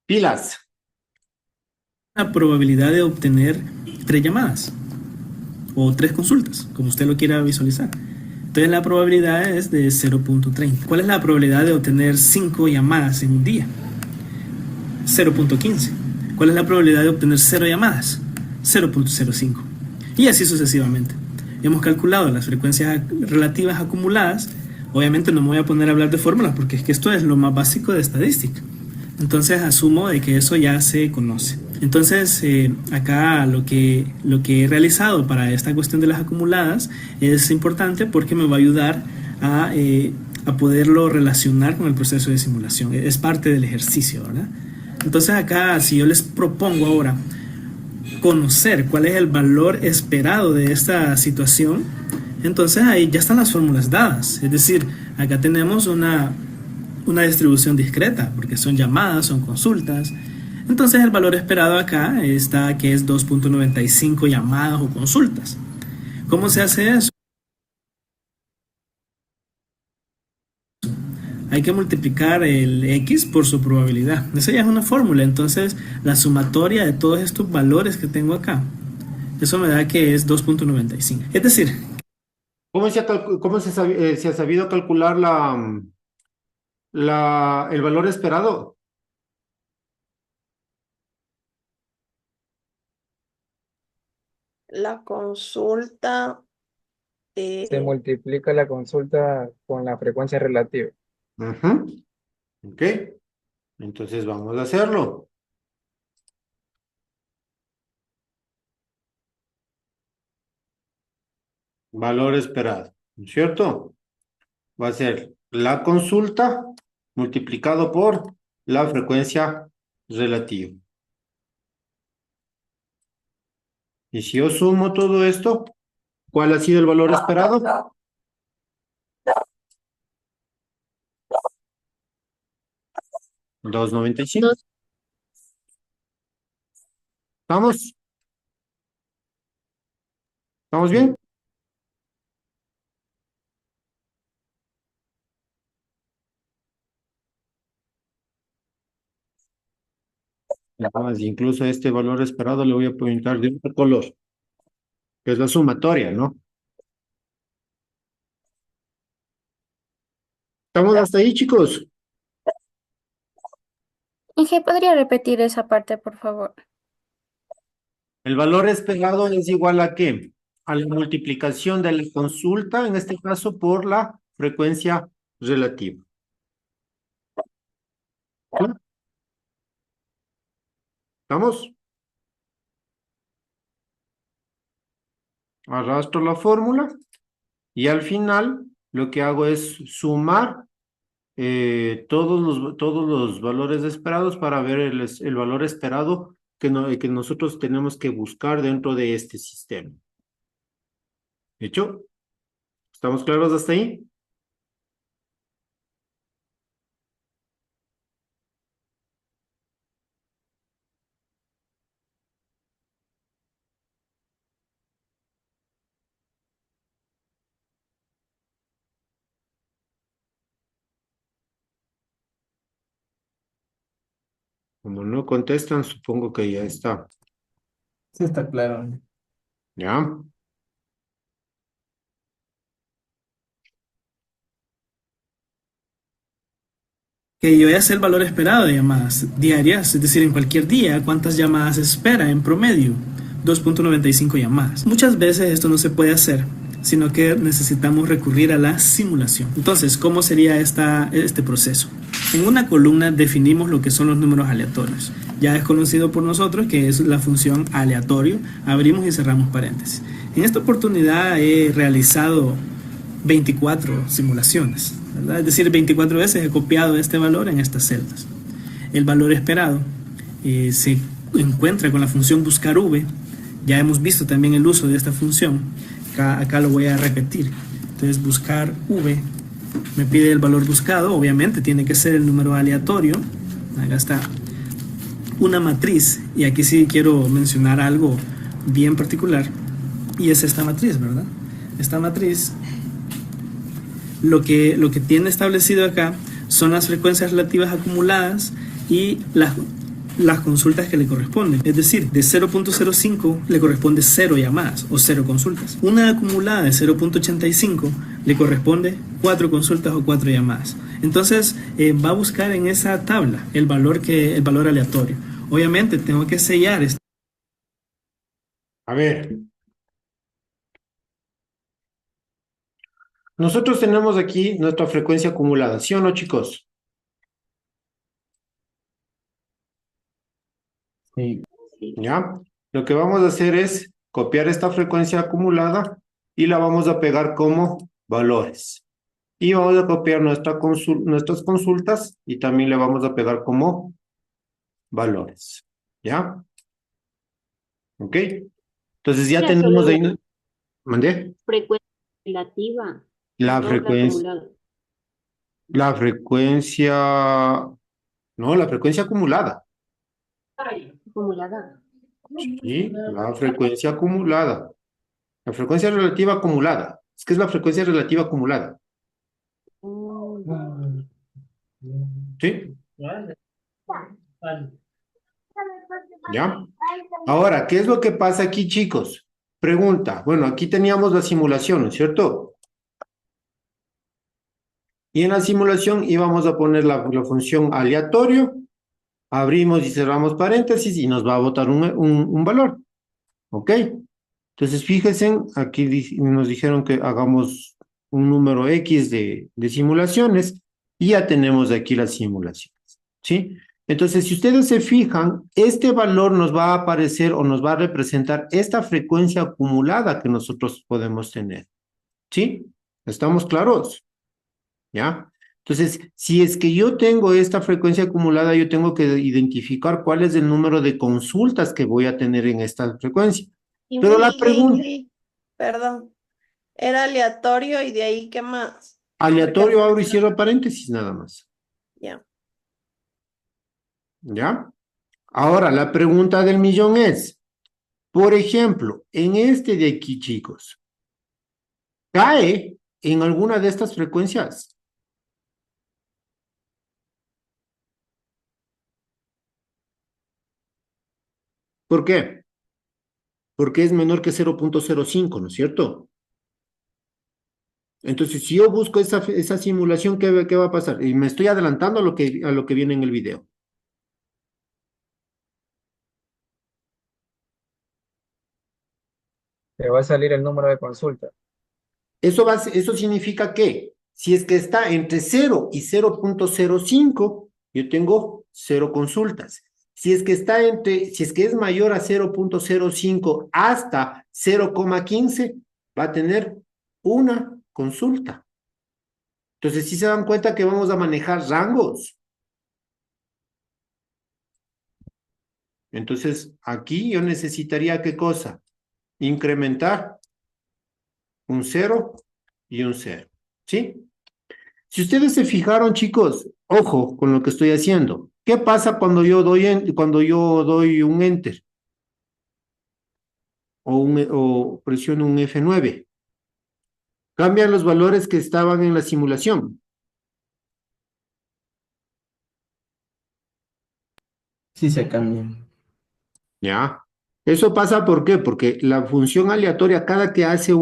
Pilas. La probabilidad de obtener 3 llamadas o 3 consultas, como usted lo quiera visualizar. Entonces la probabilidad es de 0.30. ¿Cuál es la probabilidad de obtener 5 llamadas en un día? 0.15. ¿Cuál es la probabilidad de obtener 0 llamadas? 0.05. Y así sucesivamente. Hemos calculado las frecuencias relativas acumuladas. Obviamente no me voy a poner a hablar de fórmulas porque es que esto es lo más básico de estadística. Entonces asumo de que eso ya se conoce. Entonces acá lo que he realizado para esta cuestión de las acumuladas es importante porque me va a ayudar a poderlo relacionar con el proceso de simulación. Es parte del ejercicio, ¿verdad? Entonces acá si yo les propongo ahora conocer cuál es el valor esperado de esta situación, entonces ahí ya están las fórmulas dadas. Es decir, acá tenemos una distribución discreta, porque son llamadas, son consultas. Entonces el valor esperado acá está que es 2.95 llamadas o consultas. ¿Cómo se hace eso? Hay que multiplicar el X por su probabilidad. Esa ya es una fórmula. Entonces la sumatoria de todos estos valores que tengo acá, eso me da que es 2.95. Es decir, ¿Cómo se ha sabido calcular el valor esperado? la consulta, Se eh, multiplica la consulta con la frecuencia relativa. Ujú. Ok, entonces vamos a hacerlo. Valor esperado, ¿no es cierto? Va a ser la consulta multiplicado por la frecuencia relativa. Y si yo sumo todo esto, ¿cuál ha sido el valor esperado? 2.95. Dos. ¿Estamos? ¿Estamos bien? Incluso a este valor esperado le voy a pintar de otro color, que es la sumatoria, ¿no? ¿Estamos hasta ahí, chicos? Inge, ¿podría repetir esa parte, por favor? El valor esperado es igual ¿a qué? A la multiplicación de la consulta, en este caso, por la frecuencia relativa. ¿Sí? ¿Estamos? Arrastro la fórmula y al final lo que hago es sumar todos los valores esperados para ver el valor esperado que nosotros tenemos que buscar dentro de este sistema. ¿Hecho? ¿Estamos claros hasta ahí? Como no contestan, supongo que ya está. Sí, está claro. ¿Ya? Que yo ya sé el valor esperado de llamadas diarias, es decir, en cualquier día, cuántas llamadas se espera en promedio, 2.95 llamadas. Muchas veces esto no se puede hacer, sino que necesitamos recurrir a la simulación. Entonces, ¿cómo sería este proceso? En una columna definimos lo que son los números aleatorios. Ya es conocido por nosotros que es la función aleatorio. Abrimos y cerramos paréntesis. En esta oportunidad he realizado 24 simulaciones, ¿verdad? Es decir, 24 veces he copiado este valor en estas celdas. El valor esperado se encuentra con la función buscar v. Ya hemos visto también el uso de esta función. Acá lo voy a repetir. Entonces, buscar v me pide el valor buscado. Obviamente tiene que ser el número aleatorio. Acá está una matriz. Y aquí sí quiero mencionar algo bien particular. Y es esta matriz, ¿verdad? Esta matriz, lo que tiene establecido acá son las frecuencias relativas acumuladas y las consultas que le corresponden. Es decir, de 0.05 le corresponde 0 llamadas o 0 consultas. Una acumulada de 0.85 le corresponde 4 consultas o 4 llamadas. Entonces va a buscar en esa tabla el valor aleatorio. Obviamente tengo que sellar esto. A ver. Nosotros tenemos aquí nuestra frecuencia acumulada, ¿sí o no, chicos? Sí. ¿Ya? Lo que vamos a hacer es copiar esta frecuencia acumulada y la vamos a pegar como valores. Y vamos a copiar nuestras consultas y también le vamos a pegar como valores. ¿Ya? ¿Ok? Entonces ya Mira, tenemos solo ahí... ¿Mandé? frecuencia relativa, La no la frecuencia... acumulada. La frecuencia... No, la frecuencia acumulada. Acumulada. Sí, la frecuencia acumulada. La frecuencia relativa acumulada. Es que es la frecuencia relativa acumulada. ¿Sí? ¿Ya? Ahora, ¿qué es lo que pasa aquí, chicos? Pregunta. Bueno, aquí teníamos la simulación, ¿no es cierto? Y en la simulación íbamos a poner la función aleatorio. Abrimos y cerramos paréntesis y nos va a botar un valor. ¿Ok? Entonces, fíjense, aquí nos dijeron que hagamos un número X de simulaciones y ya tenemos aquí las simulaciones, ¿sí? Entonces, si ustedes se fijan, este valor nos va a aparecer o nos va a representar esta frecuencia acumulada que nosotros podemos tener, ¿sí? ¿Estamos claros? ¿Ya? Entonces, si es que yo tengo esta frecuencia acumulada, yo tengo que identificar cuál es el número de consultas que voy a tener en esta frecuencia. Pero la pregunta... Perdón, era aleatorio y de ahí, ¿qué más? Aleatorio, abro y cierro paréntesis nada más. Ya. ¿Ya? Ahora, la pregunta del millón es, por ejemplo, en este de aquí, chicos, ¿cae en alguna de estas frecuencias? ¿Por qué? Porque es menor que 0.05, ¿no es cierto? Entonces, si yo busco esa simulación, ¿qué va a pasar? Y me estoy adelantando a lo que viene en el video. Te va a salir el número de consulta. Eso significa que si es que está entre 0 y 0.05, yo tengo 0 consultas. Si es que es mayor a 0.05 hasta 0,15, va a tener una consulta. Entonces, si se dan cuenta que vamos a manejar rangos. Entonces, aquí yo necesitaría, ¿qué cosa? Incrementar un 0 y un 0, ¿sí? Si ustedes se fijaron, chicos, ojo con lo que estoy haciendo. ¿Qué pasa cuando yo doy un enter? O presiono un F9. Cambian los valores que estaban en la simulación. Sí se cambian. ¿Ya? Eso pasa ¿por qué? Porque la función aleatoria, cada que hace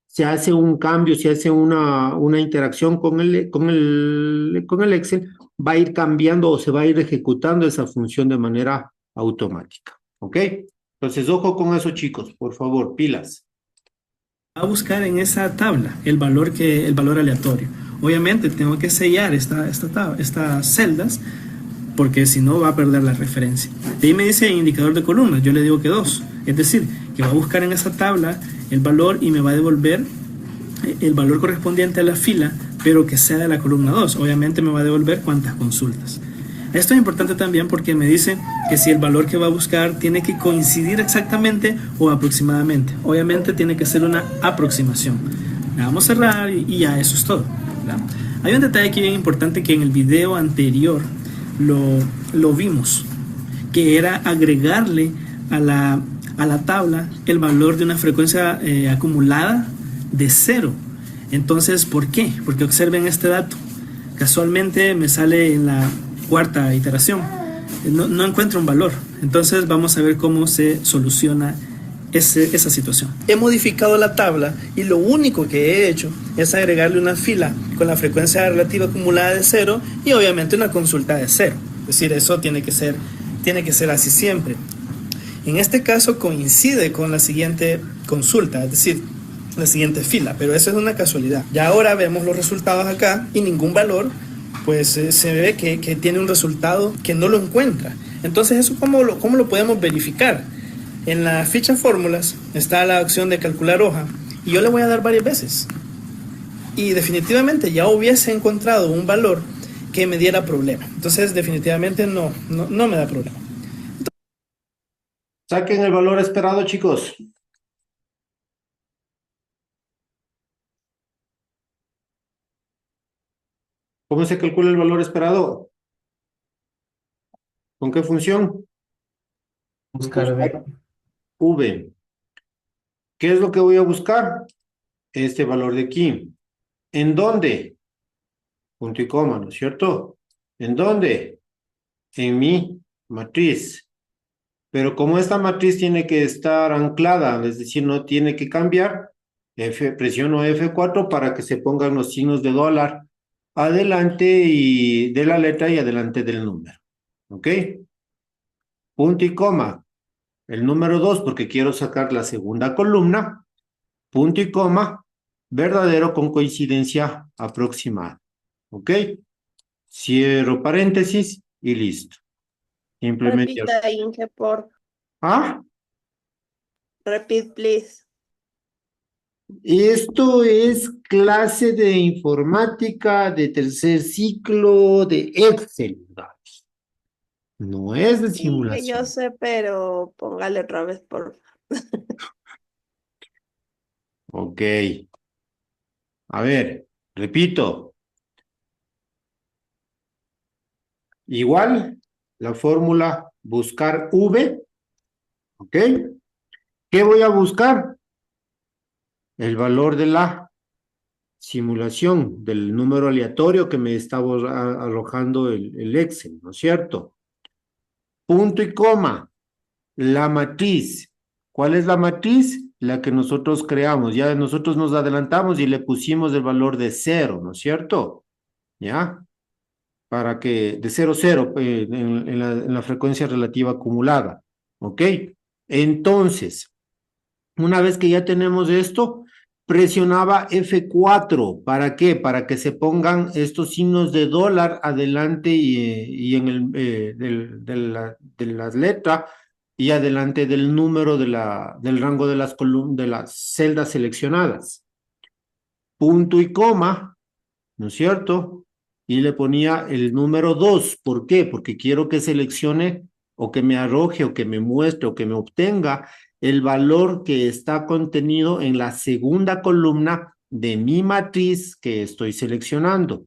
se hace un cambio, se hace una interacción con el Excel, va a ir cambiando o se va a ir ejecutando esa función de manera automática. ¿Ok? Entonces, ojo con eso, chicos, por favor, pilas. Va a buscar en esa tabla el valor aleatorio. Obviamente tengo que sellar estas celdas porque si no va a perder la referencia. De ahí me dice indicador de columnas, yo le digo que 2. Es decir, que va a buscar en esa tabla el valor y me va a devolver el valor correspondiente a la fila, pero que sea de la columna 2. Obviamente me va a devolver cuántas consultas. Esto es importante también porque me dice que si el valor que va a buscar tiene que coincidir exactamente o aproximadamente. Obviamente tiene que ser una aproximación. La vamos a cerrar y ya eso es todo, ¿verdad? Hay un detalle aquí bien importante que en el video anterior lo vimos, que era agregarle a la tabla el valor de una frecuencia acumulada de 0. Entonces, ¿por qué? Porque observen este dato. Casualmente me sale en la cuarta iteración. No encuentro un valor. Entonces vamos a ver cómo se soluciona esa situación. He modificado la tabla y lo único que he hecho es agregarle una fila con la frecuencia relativa acumulada de 0 y obviamente una consulta de 0. Es decir, eso tiene que ser así siempre. En este caso coincide con la siguiente consulta, es decir, la siguiente fila, pero eso es una casualidad. Ya ahora vemos los resultados acá y ningún valor, pues se ve que tiene un resultado que no lo encuentra. Entonces, ¿eso cómo lo podemos verificar? En la ficha fórmulas está la opción de calcular hoja y yo le voy a dar varias veces. Y definitivamente ya hubiese encontrado un valor que me diera problema. Entonces, definitivamente no me da problema. Saquen el valor esperado, chicos. ¿Cómo se calcula el valor esperado? ¿Con qué función? Buscar V. V. ¿Qué es lo que voy a buscar? Este valor de aquí. ¿En dónde? Punto y coma, ¿no es cierto? ¿En dónde? En mi matriz. Pero como esta matriz tiene que estar anclada, es decir, no tiene que cambiar, presiono F4 para que se pongan los signos de dólar adelante y de la letra y adelante del número. ¿Ok? Punto y coma. El número 2, porque quiero sacar la segunda columna. Punto y coma. Verdadero con coincidencia aproximada. ¿Ok? Cierro paréntesis y listo. Simplemente. Repita, Inge, por. ¿Ah? Repeat, please. Esto es clase de informática de tercer ciclo de Excel, guys. No es de Sí, que yo simulación. sé, pero póngale otra vez, por. Ok. A ver, repito. Igual, la fórmula buscar V. ¿Ok? ¿Qué voy a buscar? El valor de la simulación, del número aleatorio que me estaba arrojando el Excel, ¿no es cierto? Punto y coma. La matriz. ¿Cuál es la matriz? La que nosotros creamos. Ya nosotros nos adelantamos y le pusimos el valor de 0, ¿no es cierto? ¿Ya? Para que, de 0, 0, en la frecuencia relativa acumulada. ¿Ok? Entonces, una vez que ya tenemos esto, presionaba F4. ¿Para qué? Para que se pongan estos signos de dólar adelante y en de las letras y adelante del número del rango de de las celdas seleccionadas. Punto y coma, ¿no es cierto? Y le ponía el número 2. ¿Por qué? Porque quiero que seleccione o que me arroje o que me muestre o que me obtenga el valor que está contenido en la segunda columna de mi matriz que estoy seleccionando.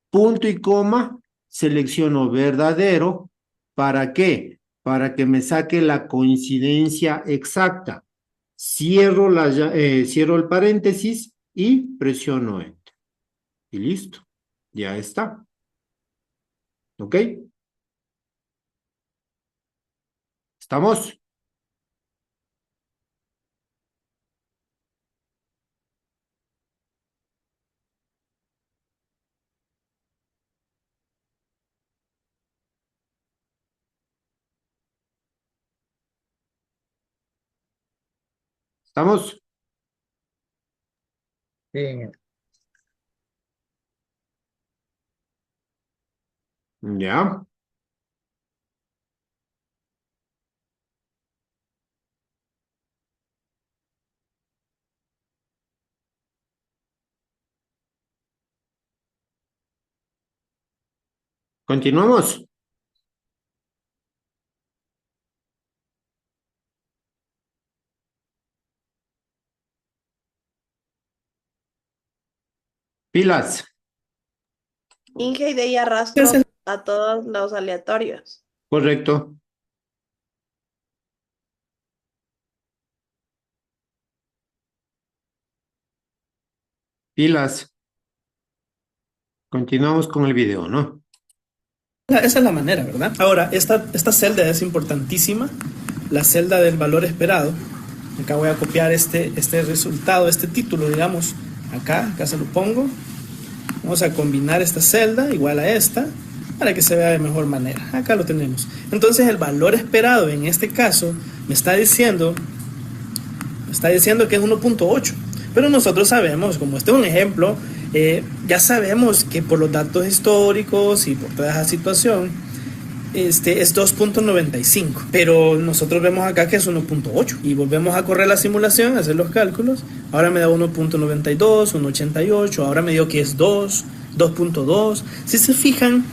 Punto y coma, selecciono verdadero. ¿Para qué? Para que me saque la coincidencia exacta. Cierro el paréntesis y presiono Enter. Y listo. Ya está. ¿Ok? ¿Estamos? ¿Estamos? Sí, Ya. ¿Continuamos? Pilas. Inge, y de ahí arrastro a todos los aleatorios. Correcto. Pilas. Continuamos con el video, ¿no? Esa es la manera, ¿verdad? Ahora, esta celda es importantísima, la celda del valor esperado. Acá voy a copiar este resultado, este título, digamos, acá se lo pongo. Vamos a combinar esta celda igual a esta para que se vea de mejor manera. Acá lo tenemos. Entonces el valor esperado en este caso me está diciendo que es 1.8. Pero nosotros sabemos, como este es un ejemplo, ya sabemos que por los datos históricos y por toda esa situación, es 2.95. Pero nosotros vemos acá que es 1.8. Y volvemos a correr la simulación, a hacer los cálculos. Ahora me da 1.92, 1.88. Ahora me dio que es 2.2. Si se fijan,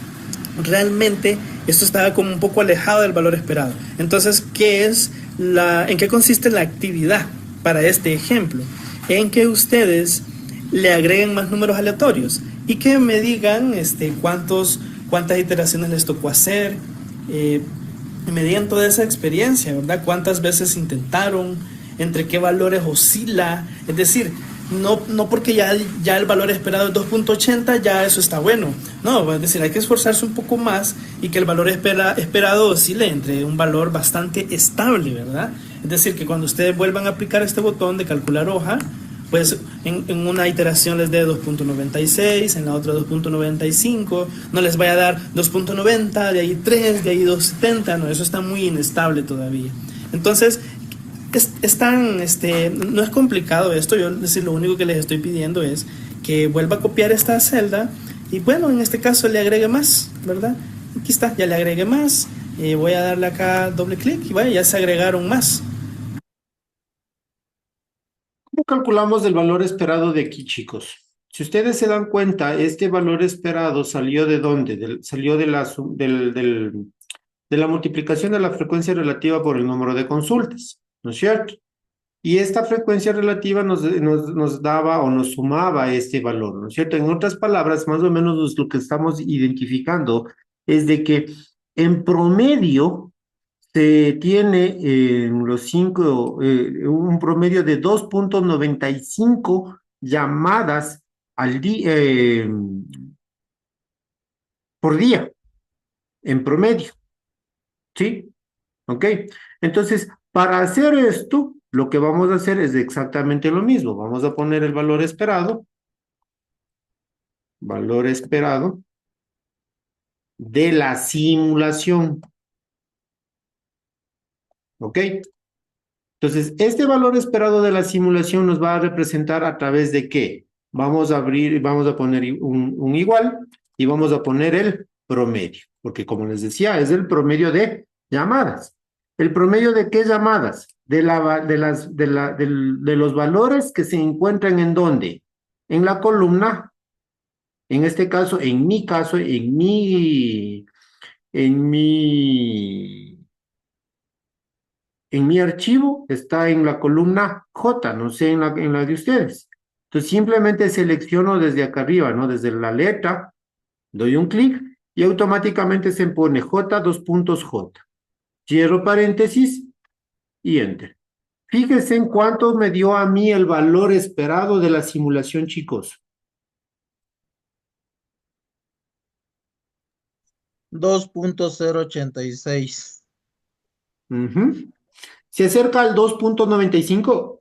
realmente esto estaba como un poco alejado del valor esperado. Entonces, ¿en qué consiste la actividad para este ejemplo? En que ustedes le agreguen más números aleatorios y que me digan cuántas iteraciones les tocó hacer, me digan toda esa experiencia, ¿verdad? Cuántas veces intentaron, entre qué valores oscila, es decir, no porque ya el valor esperado es 2.80, ya eso está bueno. No, es decir, hay que esforzarse un poco más y que el valor esperado oscile entre un valor bastante estable, ¿verdad? Es decir, que cuando ustedes vuelvan a aplicar este botón de calcular hoja, pues en una iteración les dé 2.96, en la otra 2.95, no les vaya a dar 2.90, de ahí 3, de ahí 2.70, no, eso está muy inestable todavía. Entonces, no es complicado esto, yo decir, lo único que les estoy pidiendo es que vuelva a copiar esta celda y bueno, en este caso le agregue más, ¿verdad? Aquí está, ya le agregué más, voy a darle acá doble clic y vaya, ya se agregaron más. ¿Cómo calculamos el valor esperado de aquí, chicos? Si ustedes se dan cuenta, este valor esperado salió ¿de dónde? Salió de la multiplicación de la frecuencia relativa por el número de consultas, ¿no es cierto? Y esta frecuencia relativa nos daba o nos sumaba este valor, ¿no es cierto? En otras palabras, más o menos lo que estamos identificando es de que en promedio se tiene un promedio de 2.95 llamadas por día, en promedio, ¿sí? ¿Ok? Entonces, para hacer esto, lo que vamos a hacer es exactamente lo mismo. Vamos a poner el valor esperado de la simulación. ¿Ok? Entonces, este valor esperado de la simulación nos va a representar a través de qué. Vamos a poner un igual y vamos a poner el promedio, porque como les decía, es el promedio de llamadas. ¿El promedio de qué llamadas? De los valores que se encuentran ¿en dónde? En la columna, en este caso, en mi archivo está en la columna J, no sé en la de ustedes. Entonces simplemente selecciono desde acá arriba, ¿no? Desde la letra, doy un clic y automáticamente se pone J, dos puntos J. Cierro paréntesis y enter. Fíjense en cuánto me dio a mí el valor esperado de la simulación, chicos. 2.086. Ujú. ¿Se acerca al 2.95?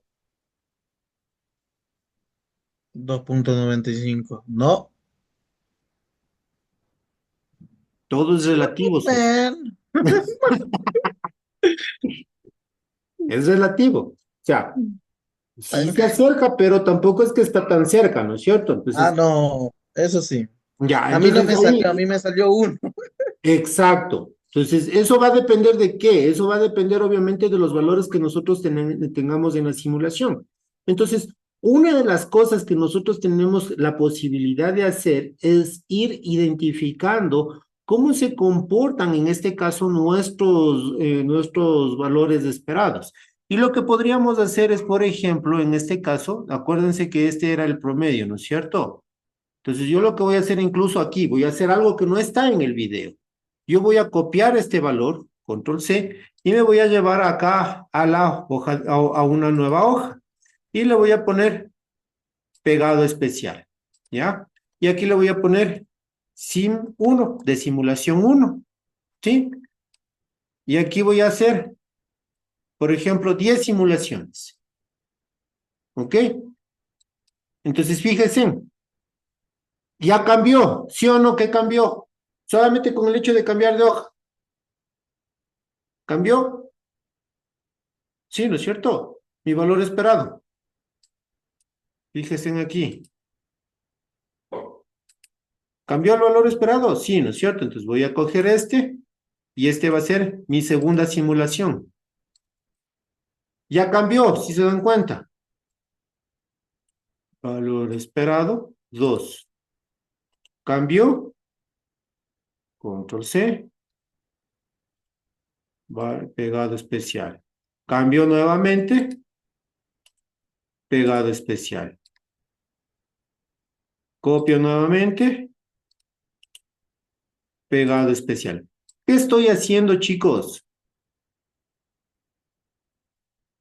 2.95. No. Todo es relativo, socio. Man. Es relativo. O sea, sí Bueno. se acerca, pero tampoco es que está tan cerca, ¿no es cierto? Ah, Entonces, no. Eso sí. ya, A mí no entonces me salió, a ahí, mí me salió uno. exacto. Entonces, eso va a depender de qué. Eso va a depender, obviamente, de los valores que nosotros tengamos en la simulación. Entonces, una de las cosas que nosotros tenemos la posibilidad de hacer es ir identificando cómo se comportan, en este caso, nuestros valores esperados. Y lo que podríamos hacer es, por ejemplo, en este caso, acuérdense que este era el promedio, ¿no es cierto? Entonces yo lo que voy a hacer incluso aquí, voy a hacer algo que no está en el video. Yo voy a copiar este valor, control C, y me voy a llevar acá a la hoja, a una nueva hoja. Y le voy a poner pegado especial, ¿ya? Y aquí le voy a poner sim 1, de simulación 1, ¿sí? Y aquí voy a hacer, por ejemplo, 10 simulaciones, ¿ok? Entonces fíjense, ya cambió, ¿sí o no? ¿Qué cambió? Solamente con el hecho de cambiar de hoja. ¿Cambió? Sí, ¿no es cierto? Mi valor esperado. Fíjense en aquí. ¿Cambió el valor esperado? Sí, ¿no es cierto? Entonces voy a coger este y este va a ser mi segunda simulación. Ya cambió, si se dan cuenta. Valor esperado, 2. Cambió, control C, pegado especial. Cambió nuevamente, pegado especial. Copio nuevamente, pegado especial. ¿Qué estoy haciendo, chicos?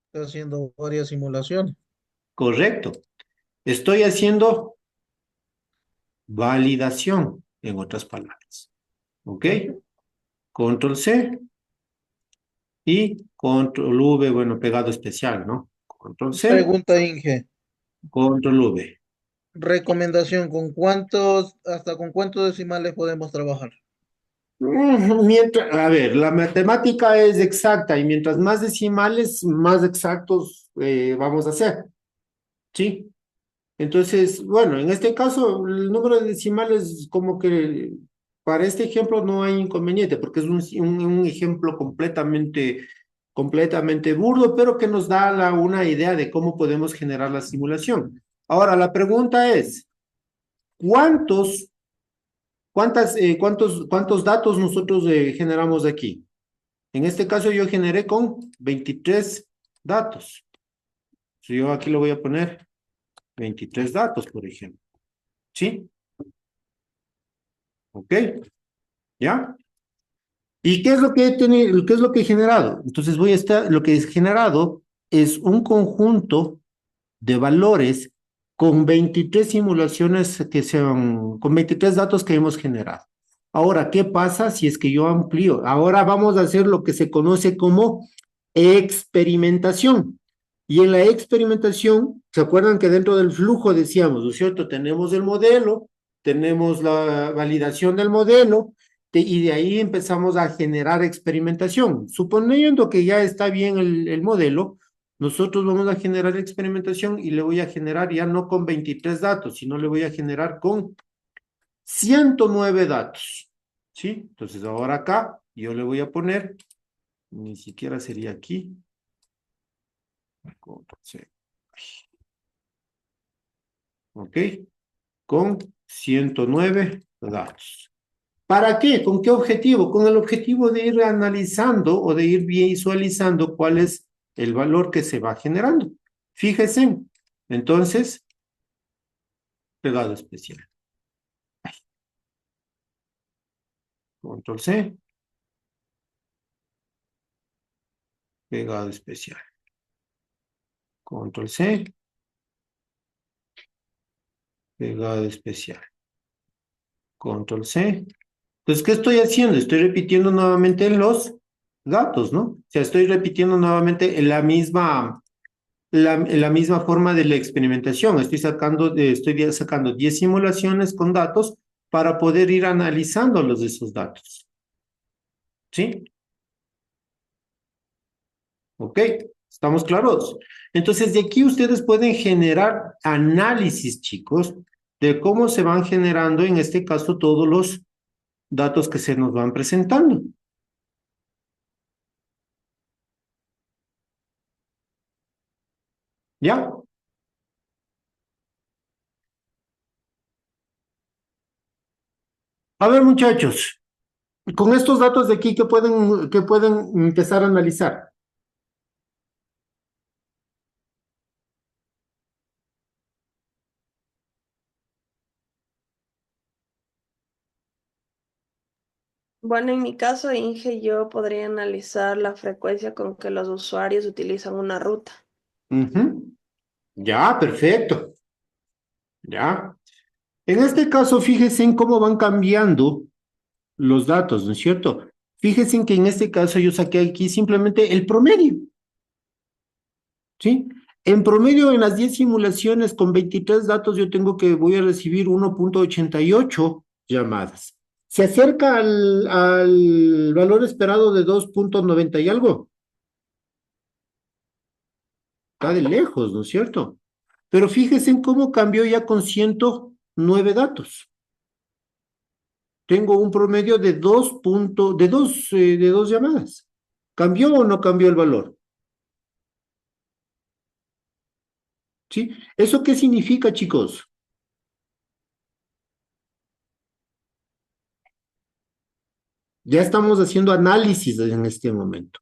Estoy haciendo varias simulaciones. Correcto. Estoy haciendo validación, en otras palabras. ¿Ok? Control C y Control V, bueno, pegado especial, ¿no? Control C, Pregunta, Inge. Control V. Recomendación, hasta con cuántos decimales podemos trabajar? Mientras, a ver, la matemática es exacta y mientras más decimales, más exactos vamos a hacer, ¿sí? Entonces, bueno, en este caso, el número de decimales, como que para este ejemplo no hay inconveniente, porque es un ejemplo completamente burdo, pero que nos da una idea de cómo podemos generar la simulación. Ahora, la pregunta es, ¿cuántos, cuántos datos nosotros generamos aquí? En este caso yo generé con 23 datos. Si yo aquí lo voy a poner 23 datos, por ejemplo. ¿Sí? ¿Ok? ¿Ya? ¿Y qué es lo que he tenido, qué es lo que he generado? Entonces lo que he generado es un conjunto de valores con 23 simulaciones con 23 datos que hemos generado. Ahora, ¿qué pasa si es que yo amplío? Ahora vamos a hacer lo que se conoce como experimentación. Y en la experimentación, ¿se acuerdan que dentro del flujo decíamos, ¿no es cierto? Tenemos el modelo, tenemos la validación del modelo, y de ahí empezamos a generar experimentación. Suponiendo que ya está bien el modelo, nosotros vamos a generar experimentación y le voy a generar ya no con 23 datos, sino le voy a generar con 109 datos. ¿Sí? Entonces ahora acá yo le voy a poner, ni siquiera sería aquí. ¿Ok? Con 109 datos. ¿Para qué? ¿Con qué objetivo? Con el objetivo de ir analizando o de ir visualizando cuál es el valor que se va generando. Fíjense, entonces, pegado especial. Control C, pegado especial. Control C, pegado especial. Control C. Entonces, ¿qué estoy haciendo? Estoy repitiendo nuevamente los datos, ¿no? O sea, estoy repitiendo nuevamente la misma forma de la experimentación. Estoy sacando 10 simulaciones con datos para poder ir analizándolos de esos datos. ¿Sí? ¿Ok? ¿Estamos claros? Entonces, de aquí ustedes pueden generar análisis, chicos, de cómo se van generando, en este caso, todos los datos que se nos van presentando. ¿Ya? A ver, muchachos, con estos datos de aquí, ¿qué pueden empezar a analizar? Bueno, en mi caso, Inge, yo podría analizar la frecuencia con que los usuarios utilizan una ruta. Ujú. Ya, perfecto. Ya. En este caso, fíjense en cómo van cambiando los datos, ¿no es cierto? Fíjense en que en este caso yo saqué aquí simplemente el promedio, ¿sí? En promedio, en las 10 simulaciones con 23 datos, voy a recibir 1.88 llamadas. Se acerca al valor esperado de 2.90 y algo. Está de lejos, ¿no es cierto? Pero fíjense en cómo cambió ya con 109 datos. Tengo un promedio de dos llamadas. ¿Cambió o no cambió el valor? ¿Sí? ¿Eso qué significa, chicos? Ya estamos haciendo análisis en este momento.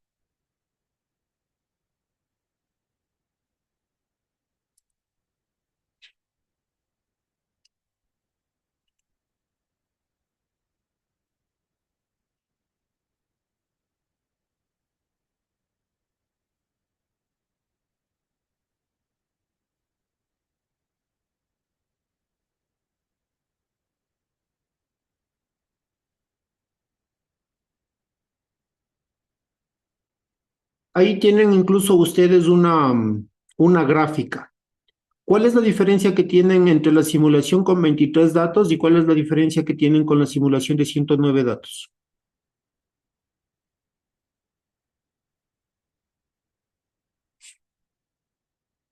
Ahí tienen incluso ustedes una gráfica. ¿Cuál es la diferencia que tienen entre la simulación con 23 datos y cuál es la diferencia que tienen con la simulación de 109 datos?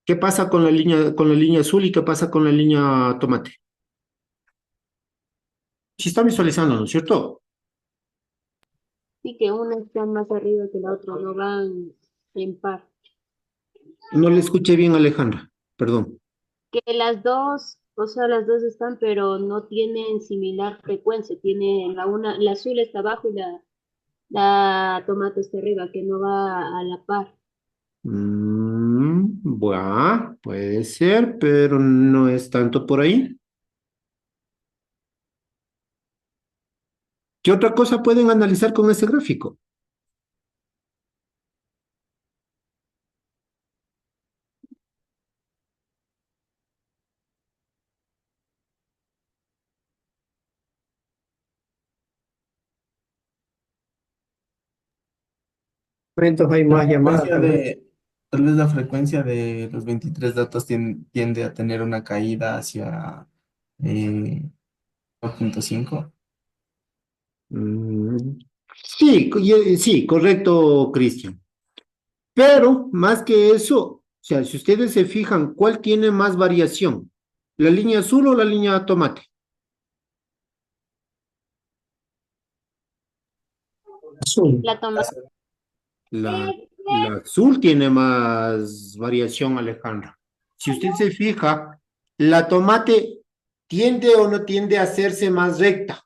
¿Qué pasa con la línea azul y qué pasa con la línea tomate? Sí está visualizando, ¿no es cierto? Sí, que una está más arriba que la otra, no van en par. No le escuché bien, Alejandra. Perdón. Que las dos, o sea, las dos están, pero no tienen similar frecuencia. Tiene la azul está abajo y la tomate está arriba, que no va a la par. Bueno, puede ser, pero no es tanto por ahí. ¿Qué otra cosa pueden analizar con ese gráfico? Momentos hay La más llamadas, frecuencia tal vez. tal vez la frecuencia de los 23 datos tiende a tener una caída hacia 2.5. Mm, sí, sí, correcto, Cristian. Pero más que eso, o sea, si ustedes se fijan, ¿cuál tiene más variación? ¿La línea azul o la línea tomate? Azul. La tomate, La azul tiene más variación, Alejandra. Si usted se fija, la tomate tiende o no tiende a hacerse más recta.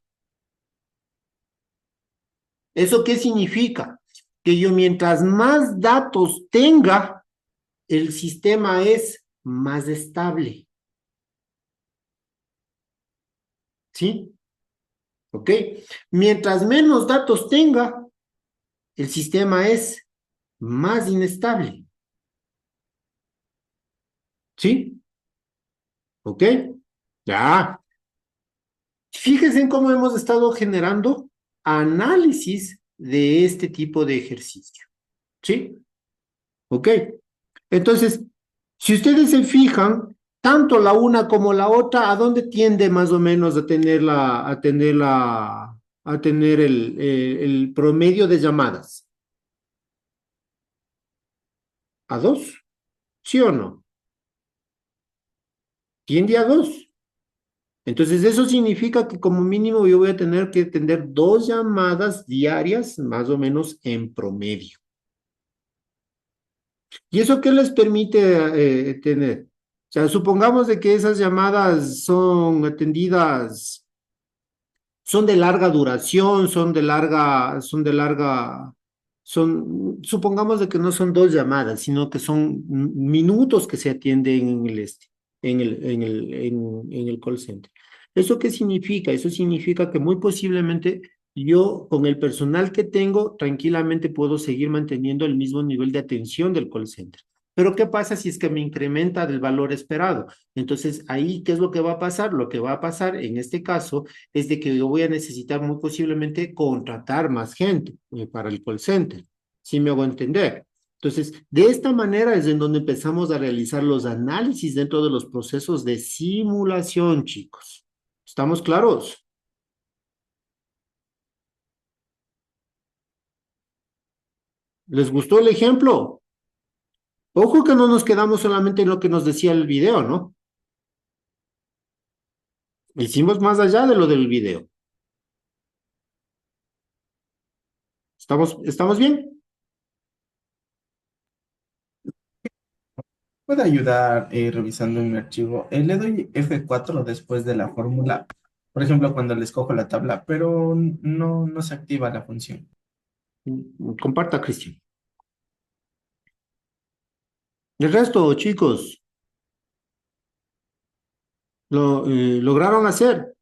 ¿Eso qué significa? Que yo mientras más datos tenga, el sistema es más estable. ¿Sí? ¿Ok? Mientras menos datos tenga, el sistema es más inestable. ¿Sí? ¿Ok? Ya. Fíjense en cómo hemos estado generando análisis de este tipo de ejercicio. ¿Sí? ¿Ok? Entonces, si ustedes se fijan, tanto la una como la otra, ¿a dónde tiende más o menos a tener el promedio de llamadas? ¿A dos? ¿Sí o no? Tiende a dos. Entonces, eso significa que como mínimo yo voy a tener que tener 2 llamadas diarias, más o menos en promedio. ¿Y eso qué les permite tener? O sea, supongamos de que esas llamadas son atendidas, son de larga duración, supongamos de que no son 2 llamadas, sino que son minutos que se atienden en el call center. ¿Eso qué significa? Eso significa que muy posiblemente yo, con el personal que tengo, tranquilamente puedo seguir manteniendo el mismo nivel de atención del call center. Pero ¿qué pasa si es que me incrementa el valor esperado? Entonces, ahí, ¿qué es lo que va a pasar? Lo que va a pasar en este caso es de que yo voy a necesitar muy posiblemente contratar más gente para el call center. ¿Sí me hago entender? Entonces, de esta manera es en donde empezamos a realizar los análisis dentro de los procesos de simulación, chicos. ¿Estamos claros? ¿Les gustó el ejemplo? Ojo que no nos quedamos solamente en lo que nos decía el video, ¿no? Hicimos más allá de lo del video. ¿Estamos bien? Puede ayudar revisando mi archivo. Le doy F4 después de la fórmula, por ejemplo, cuando le escojo la tabla, pero no se activa la función. Comparta, Cristian. El resto, chicos, lograron hacer.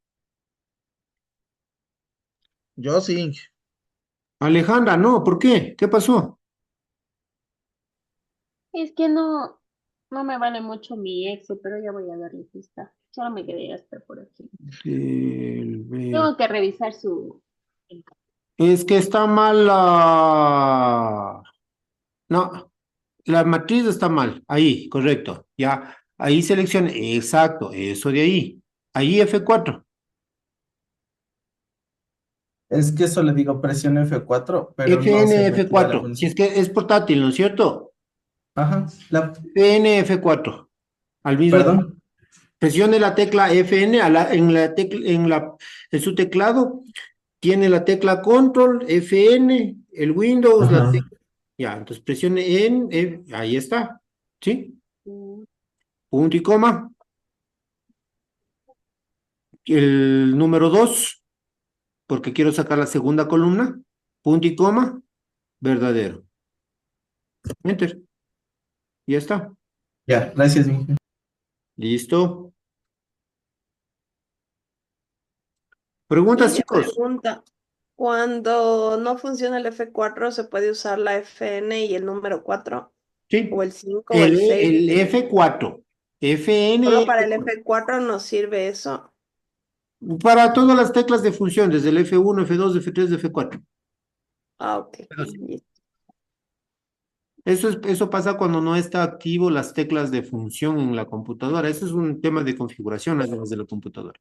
Yo sí. Alejandra, no, ¿por qué? ¿Qué pasó? Es que no me vale mucho mi Excel, pero ya voy a darle pista. Solo me quedé hasta por aquí. Tengo que revisar su... Es que está mal la... No, la matriz está mal. Ahí, correcto. Ya, ahí seleccione. Exacto, eso de ahí. Ahí F4. Es que eso le digo presión F4, pero no FN se me activa la F4. Si función. es que es portátil, ¿no es cierto? Ajá, FN F4. Al mismo tiempo. perdón. Presione la tecla FN en su teclado. Tiene la tecla Control, FN, el Windows, la Ajá. tecla. Ya, entonces presione ahí está. ¿Sí? Punto y coma. El número 2, porque quiero sacar la segunda columna. Punto y coma, verdadero. Enter. Ya está. Ya, gracias, Inge. Listo. Preguntas, Inge chicos. pregunta, cuando no funciona el F4, ¿se puede usar la FN y el número 4? Sí. ¿O el 5 o El, el 6? el F4. Solo FN para el F4 nos sirve eso. para todas las teclas de función, desde el F1, F2, F3, F4. Ah, ok. Listo. Eso pasa cuando no está activo las teclas de función en la computadora. Eso es un tema de configuración además de la computadora.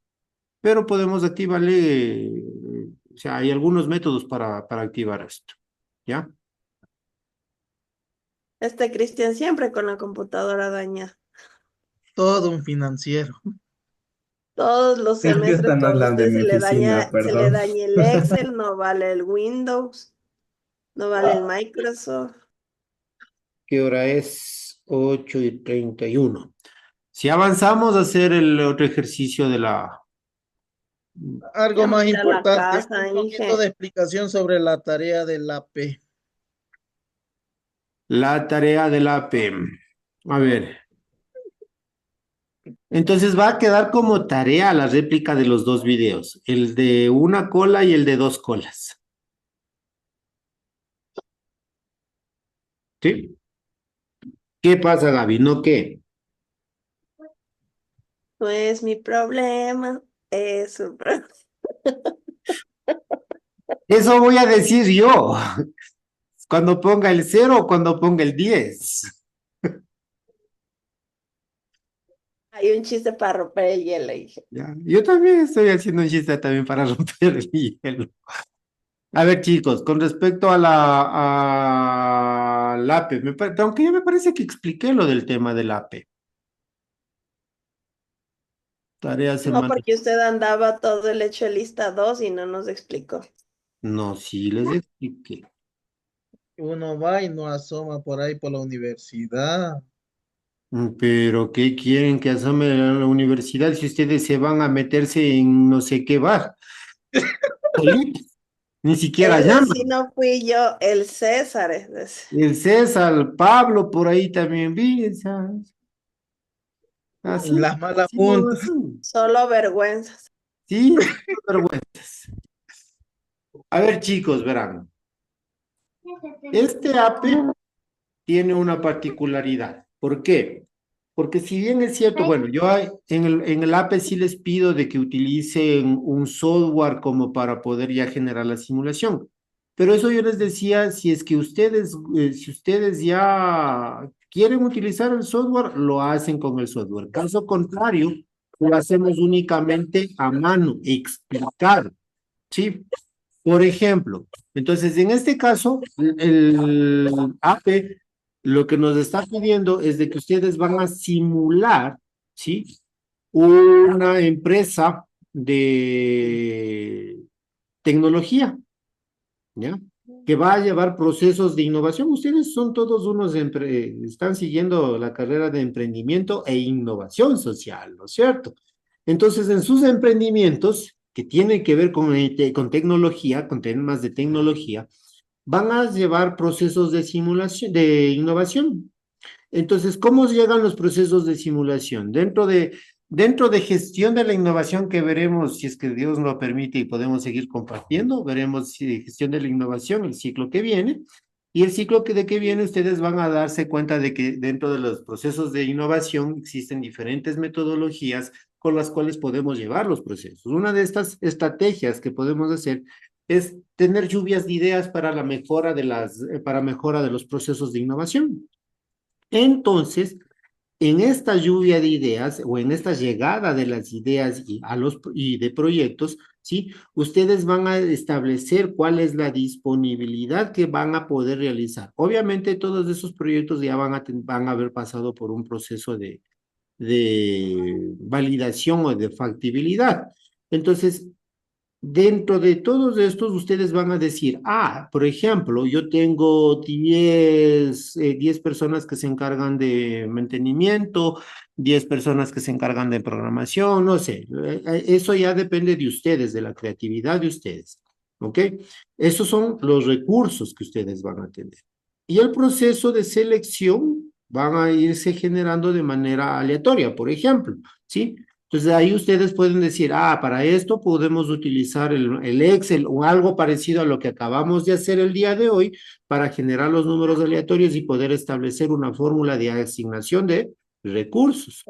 Pero podemos activarle, o sea, hay algunos métodos para activar esto. ¿Ya? Cristian siempre con la computadora dañada. Todo un financiero. Todos los Es que semestres esta no es con la de usted mi oficina, se le perdón. daña el Excel, no vale el Windows, no vale el Microsoft. ¿Qué hora es? 8:31. Si avanzamos a hacer el otro ejercicio de Algo Ya me más voy a ir a la importante, casa, un poquito Inge. de explicación sobre la tarea del AP. la tarea de la PM. A ver, entonces va a quedar como tarea la réplica de los dos videos, el de una cola y el de dos colas. ¿Sí? ¿Qué pasa, Gaby? ¿No qué? No es mi problema, es su problema. Eso voy a decir yo. Cuando ponga el 0 o cuando ponga el 10. Hay un chiste para romper el hielo, dije. Ya, yo también estoy haciendo un chiste también para romper el hielo. A ver, chicos, con respecto a al APE, aunque ya me parece que expliqué lo del tema del APE. Tarea No, semana. porque usted andaba todo el hecho de lista 2 y no nos explicó. No, sí les expliqué. Uno va y no asoma por ahí por la universidad. Pero ¿qué quieren que asome a la universidad si ustedes se van a meterse en no sé qué bar? Solitos, ni siquiera Ese llaman. sí no fui yo, el César es ese. El César, Pablo, por ahí también vi, ¿sabes? Así, Las malas así no puntas. hacen. Solo vergüenzas. Sí, vergüenzas. A ver, chicos, verán. Este APE tiene una particularidad. ¿Por qué? Porque si bien es cierto, bueno, yo en el APE sí les pido de que utilicen un software como para poder ya generar la simulación. Pero eso yo les decía, si es que si ustedes ya quieren utilizar el software, lo hacen con el software. Caso contrario, lo hacemos únicamente a mano, explicar, ¿sí? Por ejemplo, entonces en este caso, el AP lo que nos está pidiendo es de que ustedes van a simular, ¿sí? Una empresa de tecnología, ¿ya? Que va a llevar procesos de innovación. Ustedes son todos están siguiendo la carrera de emprendimiento e innovación social, ¿no es cierto? Entonces, en sus emprendimientos, que tienen que ver con tecnología, con temas de tecnología, van a llevar procesos de simulación, de innovación. Entonces, ¿cómo llegan los procesos de simulación? Dentro de gestión de la innovación que veremos, si es que Dios lo permite y podemos seguir compartiendo, veremos si gestión de la innovación, el ciclo que viene, y el ciclo de que viene ustedes van a darse cuenta de que dentro de los procesos de innovación existen diferentes metodologías con las cuales podemos llevar los procesos. Una de estas estrategias que podemos hacer es tener lluvias de ideas para la mejora para mejora de los procesos de innovación. Entonces, en esta lluvia de ideas o en esta llegada de las ideas y de proyectos, ¿sí? Ustedes van a establecer cuál es la disponibilidad que van a poder realizar. Obviamente, todos esos proyectos ya van a haber pasado por un proceso de validación o de factibilidad. Entonces, dentro de todos estos, ustedes van a decir, por ejemplo, yo tengo 10 personas que se encargan de mantenimiento, 10 personas que se encargan de programación, no sé, eso ya depende de ustedes, de la creatividad de ustedes, ¿ok? Esos son los recursos que ustedes van a tener. Y el proceso de selección van a irse generando de manera aleatoria, por ejemplo, ¿sí? Entonces ahí ustedes pueden decir, para esto podemos utilizar el Excel o algo parecido a lo que acabamos de hacer el día de hoy para generar los números aleatorios y poder establecer una fórmula de asignación de recursos.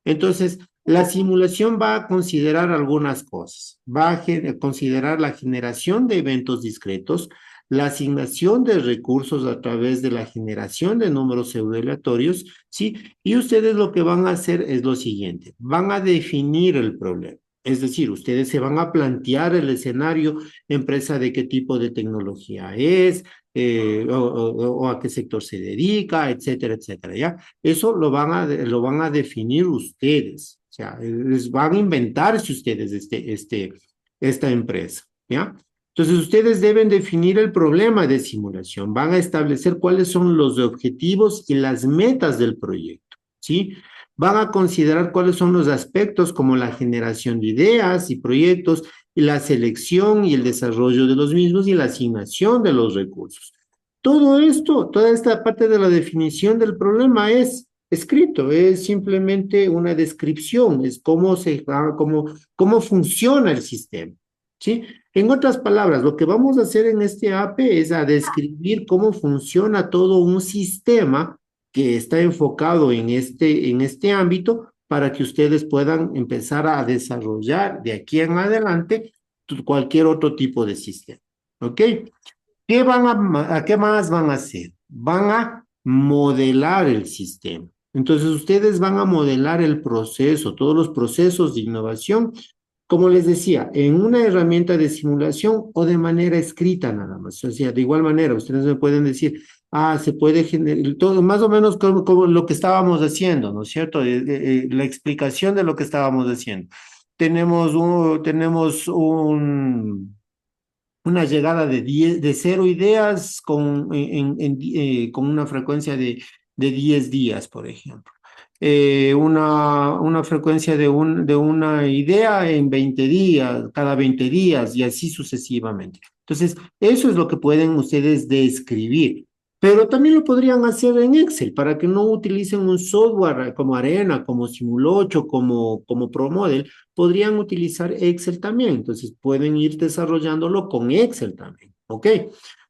Entonces, la simulación va a considerar algunas cosas. Va a considerar la generación de eventos discretos, la asignación de recursos a través de la generación de números pseudoaleatorios, ¿sí? Y ustedes lo que van a hacer es lo siguiente, van a definir el problema. Es decir, ustedes se van a plantear el escenario, empresa de qué tipo de tecnología es, o a qué sector se dedica, etcétera, etcétera, ¿ya? Eso lo van a definir ustedes, o sea, les van a inventarse ustedes esta empresa, ¿ya? Entonces, ustedes deben definir el problema de simulación, van a establecer cuáles son los objetivos y las metas del proyecto, ¿sí? Van a considerar cuáles son los aspectos como la generación de ideas y proyectos, y la selección y el desarrollo de los mismos y la asignación de los recursos. Todo esto, toda esta parte de la definición del problema es escrito, es simplemente una descripción, es cómo funciona el sistema, ¿sí? En otras palabras, lo que vamos a hacer en este APE es a describir cómo funciona todo un sistema que está enfocado en este ámbito para que ustedes puedan empezar a desarrollar de aquí en adelante cualquier otro tipo de sistema. ¿Ok? ¿A qué más van a hacer? Van a modelar el sistema. Entonces, ustedes van a modelar el proceso, todos los procesos de innovación, como les decía, en una herramienta de simulación o de manera escrita nada más. O sea, de igual manera, ustedes me pueden decir, se puede generar todo, más o menos como lo que estábamos haciendo, ¿no es cierto? La explicación de lo que estábamos haciendo. Tenemos una llegada de 0 ideas con una frecuencia de 10 días, por ejemplo. Una frecuencia de una idea en 20 días, cada 20 días y así sucesivamente. Entonces, eso es lo que pueden ustedes describir. Pero también lo podrían hacer en Excel para que no utilicen un software como Arena, como Simul8, como ProModel, podrían utilizar Excel también. Entonces pueden ir desarrollándolo con Excel también. ¿Ok?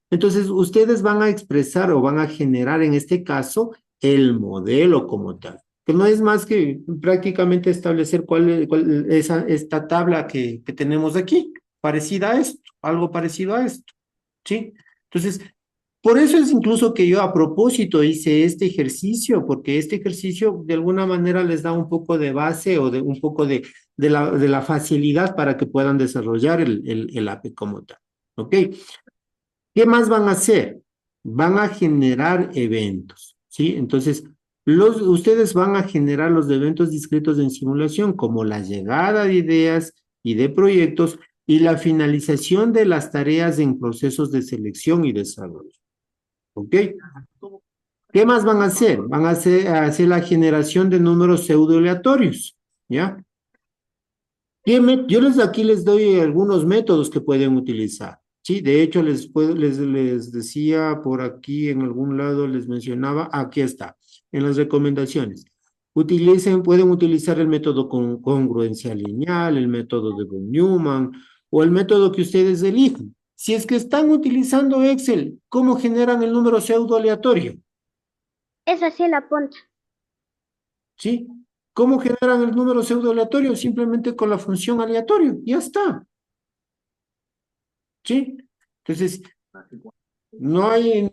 Entonces ustedes van a expresar o van a generar en este caso el modelo como tal, que no es más que prácticamente establecer cuál es esta tabla que tenemos aquí, parecida a esto, algo parecido a esto. ¿Sí? Entonces, por eso es incluso que yo a propósito hice este ejercicio, porque este ejercicio de alguna manera les da un poco de base o de un poco de la facilidad para que puedan desarrollar el API como tal. ¿Ok? ¿Qué más van a hacer? Van a generar eventos, ¿sí? Entonces, ustedes van a generar los eventos descritos en simulación, como la llegada de ideas y de proyectos y la finalización de las tareas en procesos de selección y desarrollo. ¿Ok? ¿Qué más van a hacer? Van a hacer la generación de números pseudo aleatorios, ¿ya? Yo aquí les doy algunos métodos que pueden utilizar, ¿sí? De hecho, les decía por aquí en algún lado, les mencionaba, aquí está, en las recomendaciones. Pueden utilizar el método con congruencia lineal, el método de von Neumann o el método que ustedes elijan. Si es que están utilizando Excel, ¿cómo generan el número pseudo aleatorio? Esa sí la punta. ¿Sí? ¿Cómo generan el número pseudo aleatorio? Simplemente con la función aleatorio, ya está. ¿Sí? Entonces, no hay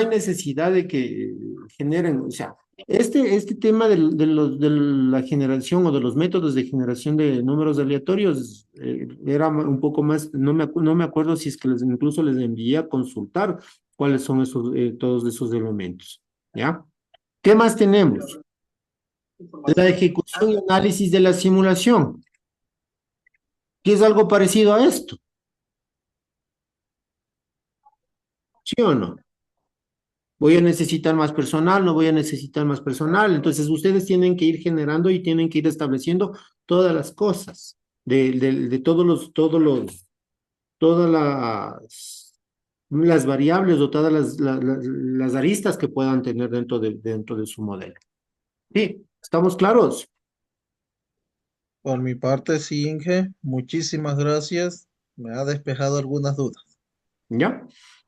necesidad de que generen, o sea, este tema de la generación o de los métodos de generación de números aleatorios era un poco más, no me acuerdo si es que incluso les envié a consultar cuáles son todos esos elementos, ¿ya? ¿Qué más tenemos? La ejecución y análisis de la simulación, que es algo parecido a esto, ¿sí o no? Voy a necesitar más personal, no voy a necesitar más personal. Entonces, ustedes tienen que ir generando y tienen que ir estableciendo todas las cosas, de todas las variables o todas las aristas que puedan tener dentro de su modelo. Sí, ¿estamos claros? Por mi parte, sí, Inge, muchísimas gracias. Me ha despejado algunas dudas. ¿Ya?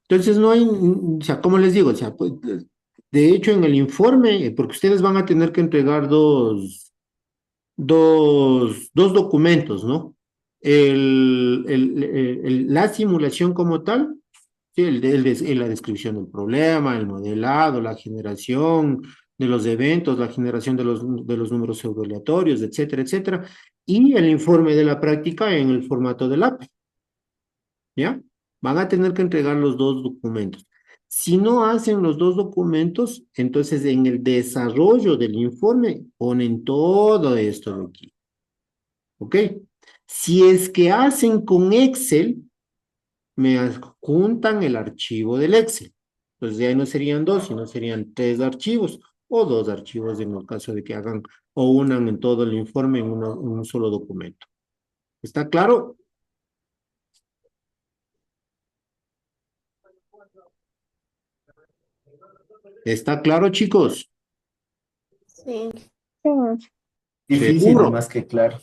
Entonces no hay, o sea, ¿cómo les digo? O sea, pues, de hecho en el informe, porque ustedes van a tener que entregar dos documentos, ¿no? La simulación como tal, sí, la descripción del problema, el modelado, la generación de los eventos, la generación de los números pseudo-aleatorios, etcétera, etcétera, y el informe de la práctica en el formato del API. ¿Ya? Van a tener que entregar los dos documentos. Si no hacen los dos documentos, entonces en el desarrollo del informe ponen todo esto de aquí. ¿Ok? Si es que hacen con Excel, me adjuntan el archivo del Excel. Entonces ya no serían dos, sino serían 3 archivos o 2 archivos en el caso de que hagan o unan en todo el informe en un solo documento. ¿Está claro? ¿Está claro, chicos? Sí. Sí. Difícil o ¿Seguro? más que claro.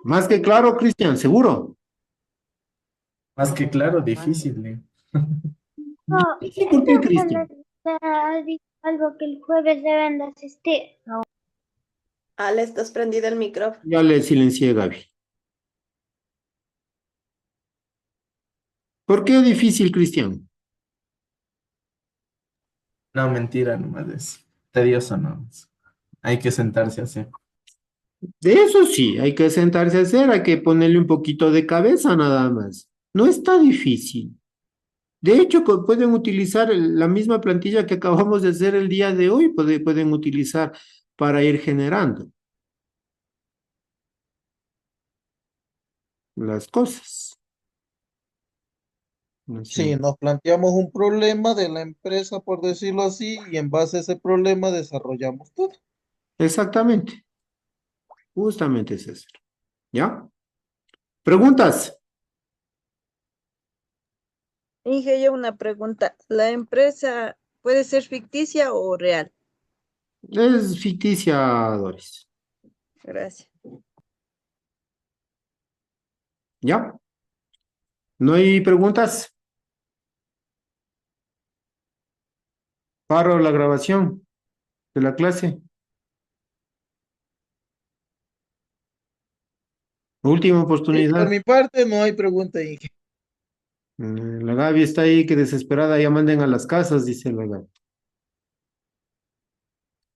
Más que claro, Cristian, ¿seguro? Más que claro, difícil, ¿eh? No, ¿Y por qué, Cristian? ha dicho algo que el jueves deben de asistir. Ale, estás prendido el micrófono. Ya le silencié, Gaby. ¿Por qué difícil, Cristian? No, mentira, nomás es tedioso, no. Hay que sentarse a hacer. De eso sí, hay que sentarse a hacer, hay que ponerle un poquito de cabeza nada más. No está difícil. De hecho, pueden utilizar la misma plantilla que acabamos de hacer el día de hoy, pueden utilizar para ir generando las cosas. Sí, Así. nos planteamos un problema de la empresa, por decirlo así, y en base a ese problema desarrollamos todo. Exactamente, justamente es eso. ¿Ya? ¿Preguntas? Inge, yo una pregunta. ¿La empresa puede ser ficticia o real? Es ficticia, Doris. Gracias. ¿Ya? ¿No hay preguntas? Paro la grabación de la clase. Última Por oportunidad. mi parte, no hay pregunta, Inge. La Gaby está ahí que desesperada, ya manden a las casas, dice la Gaby.